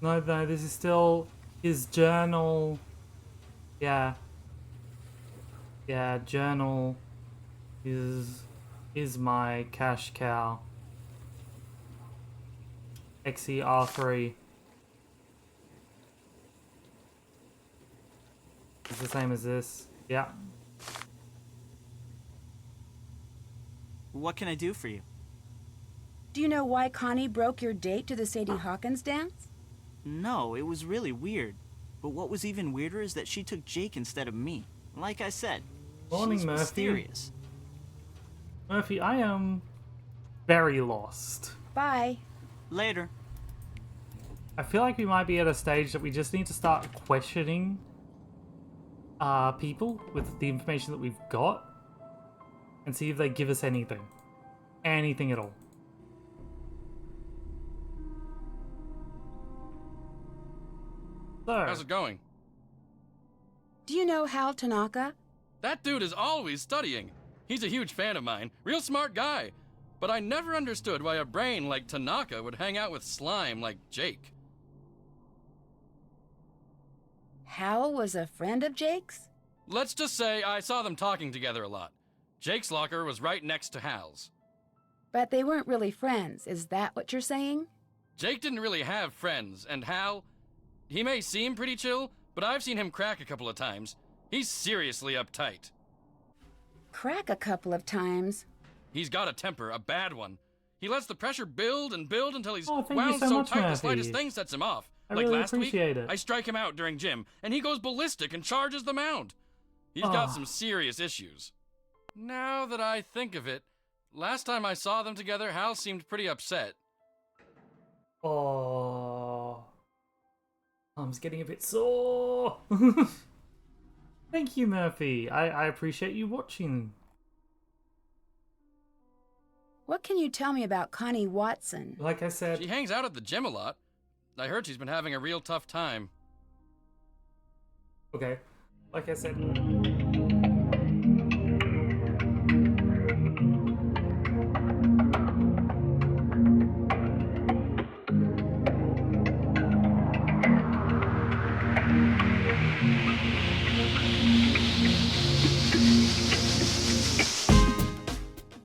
No, this is still his journal. Yeah. Yeah, journal is my cash cow. XER3. It's the same as this. Yeah. What can I do for you? Do you know why Connie broke your date to the Sadie Hawkins dance? No, it was really weird. But what was even weirder is that she took Jake instead of me. Like I said, Morning, she's Murphy. mysterious. Murphy, I am very lost. Bye. Later. I feel like we might be at a stage that we just need to start questioning people with the information that we've got and see if they give us anything. Anything at all. So, How's it going? Do you know Hal Tanaka? That dude is always studying. He's a huge fan of mine. Real smart guy. But I never understood why a brain like Tanaka would hang out with slime like Jake. Hal was a friend of Jake's? Let's just say I saw them talking together a lot. Jake's locker was right next to Hal's. But they weren't really friends, is that what you're saying? Jake didn't really have friends, and Hal, he may seem pretty chill, but I've seen him crack a couple of times. He's seriously uptight. Crack a couple of times. He's got a temper, a bad one. He lets the pressure build and build until he's thank you wound so so much, tight the Murphy. slightest thing sets him off. I Like really last week, appreciate it. I strike him out during gym, and he goes ballistic and charges the mound. He's got some serious issues. Now that I think of it, last time I saw them together, Hal seemed pretty upset. Oh, arm's getting a bit sore. Thank you, Murphy. I appreciate you watching. What can you tell me about Connie Watson? Like I said, She hangs out at the gym a lot. I heard she's been having a real tough time. okay. Like I said,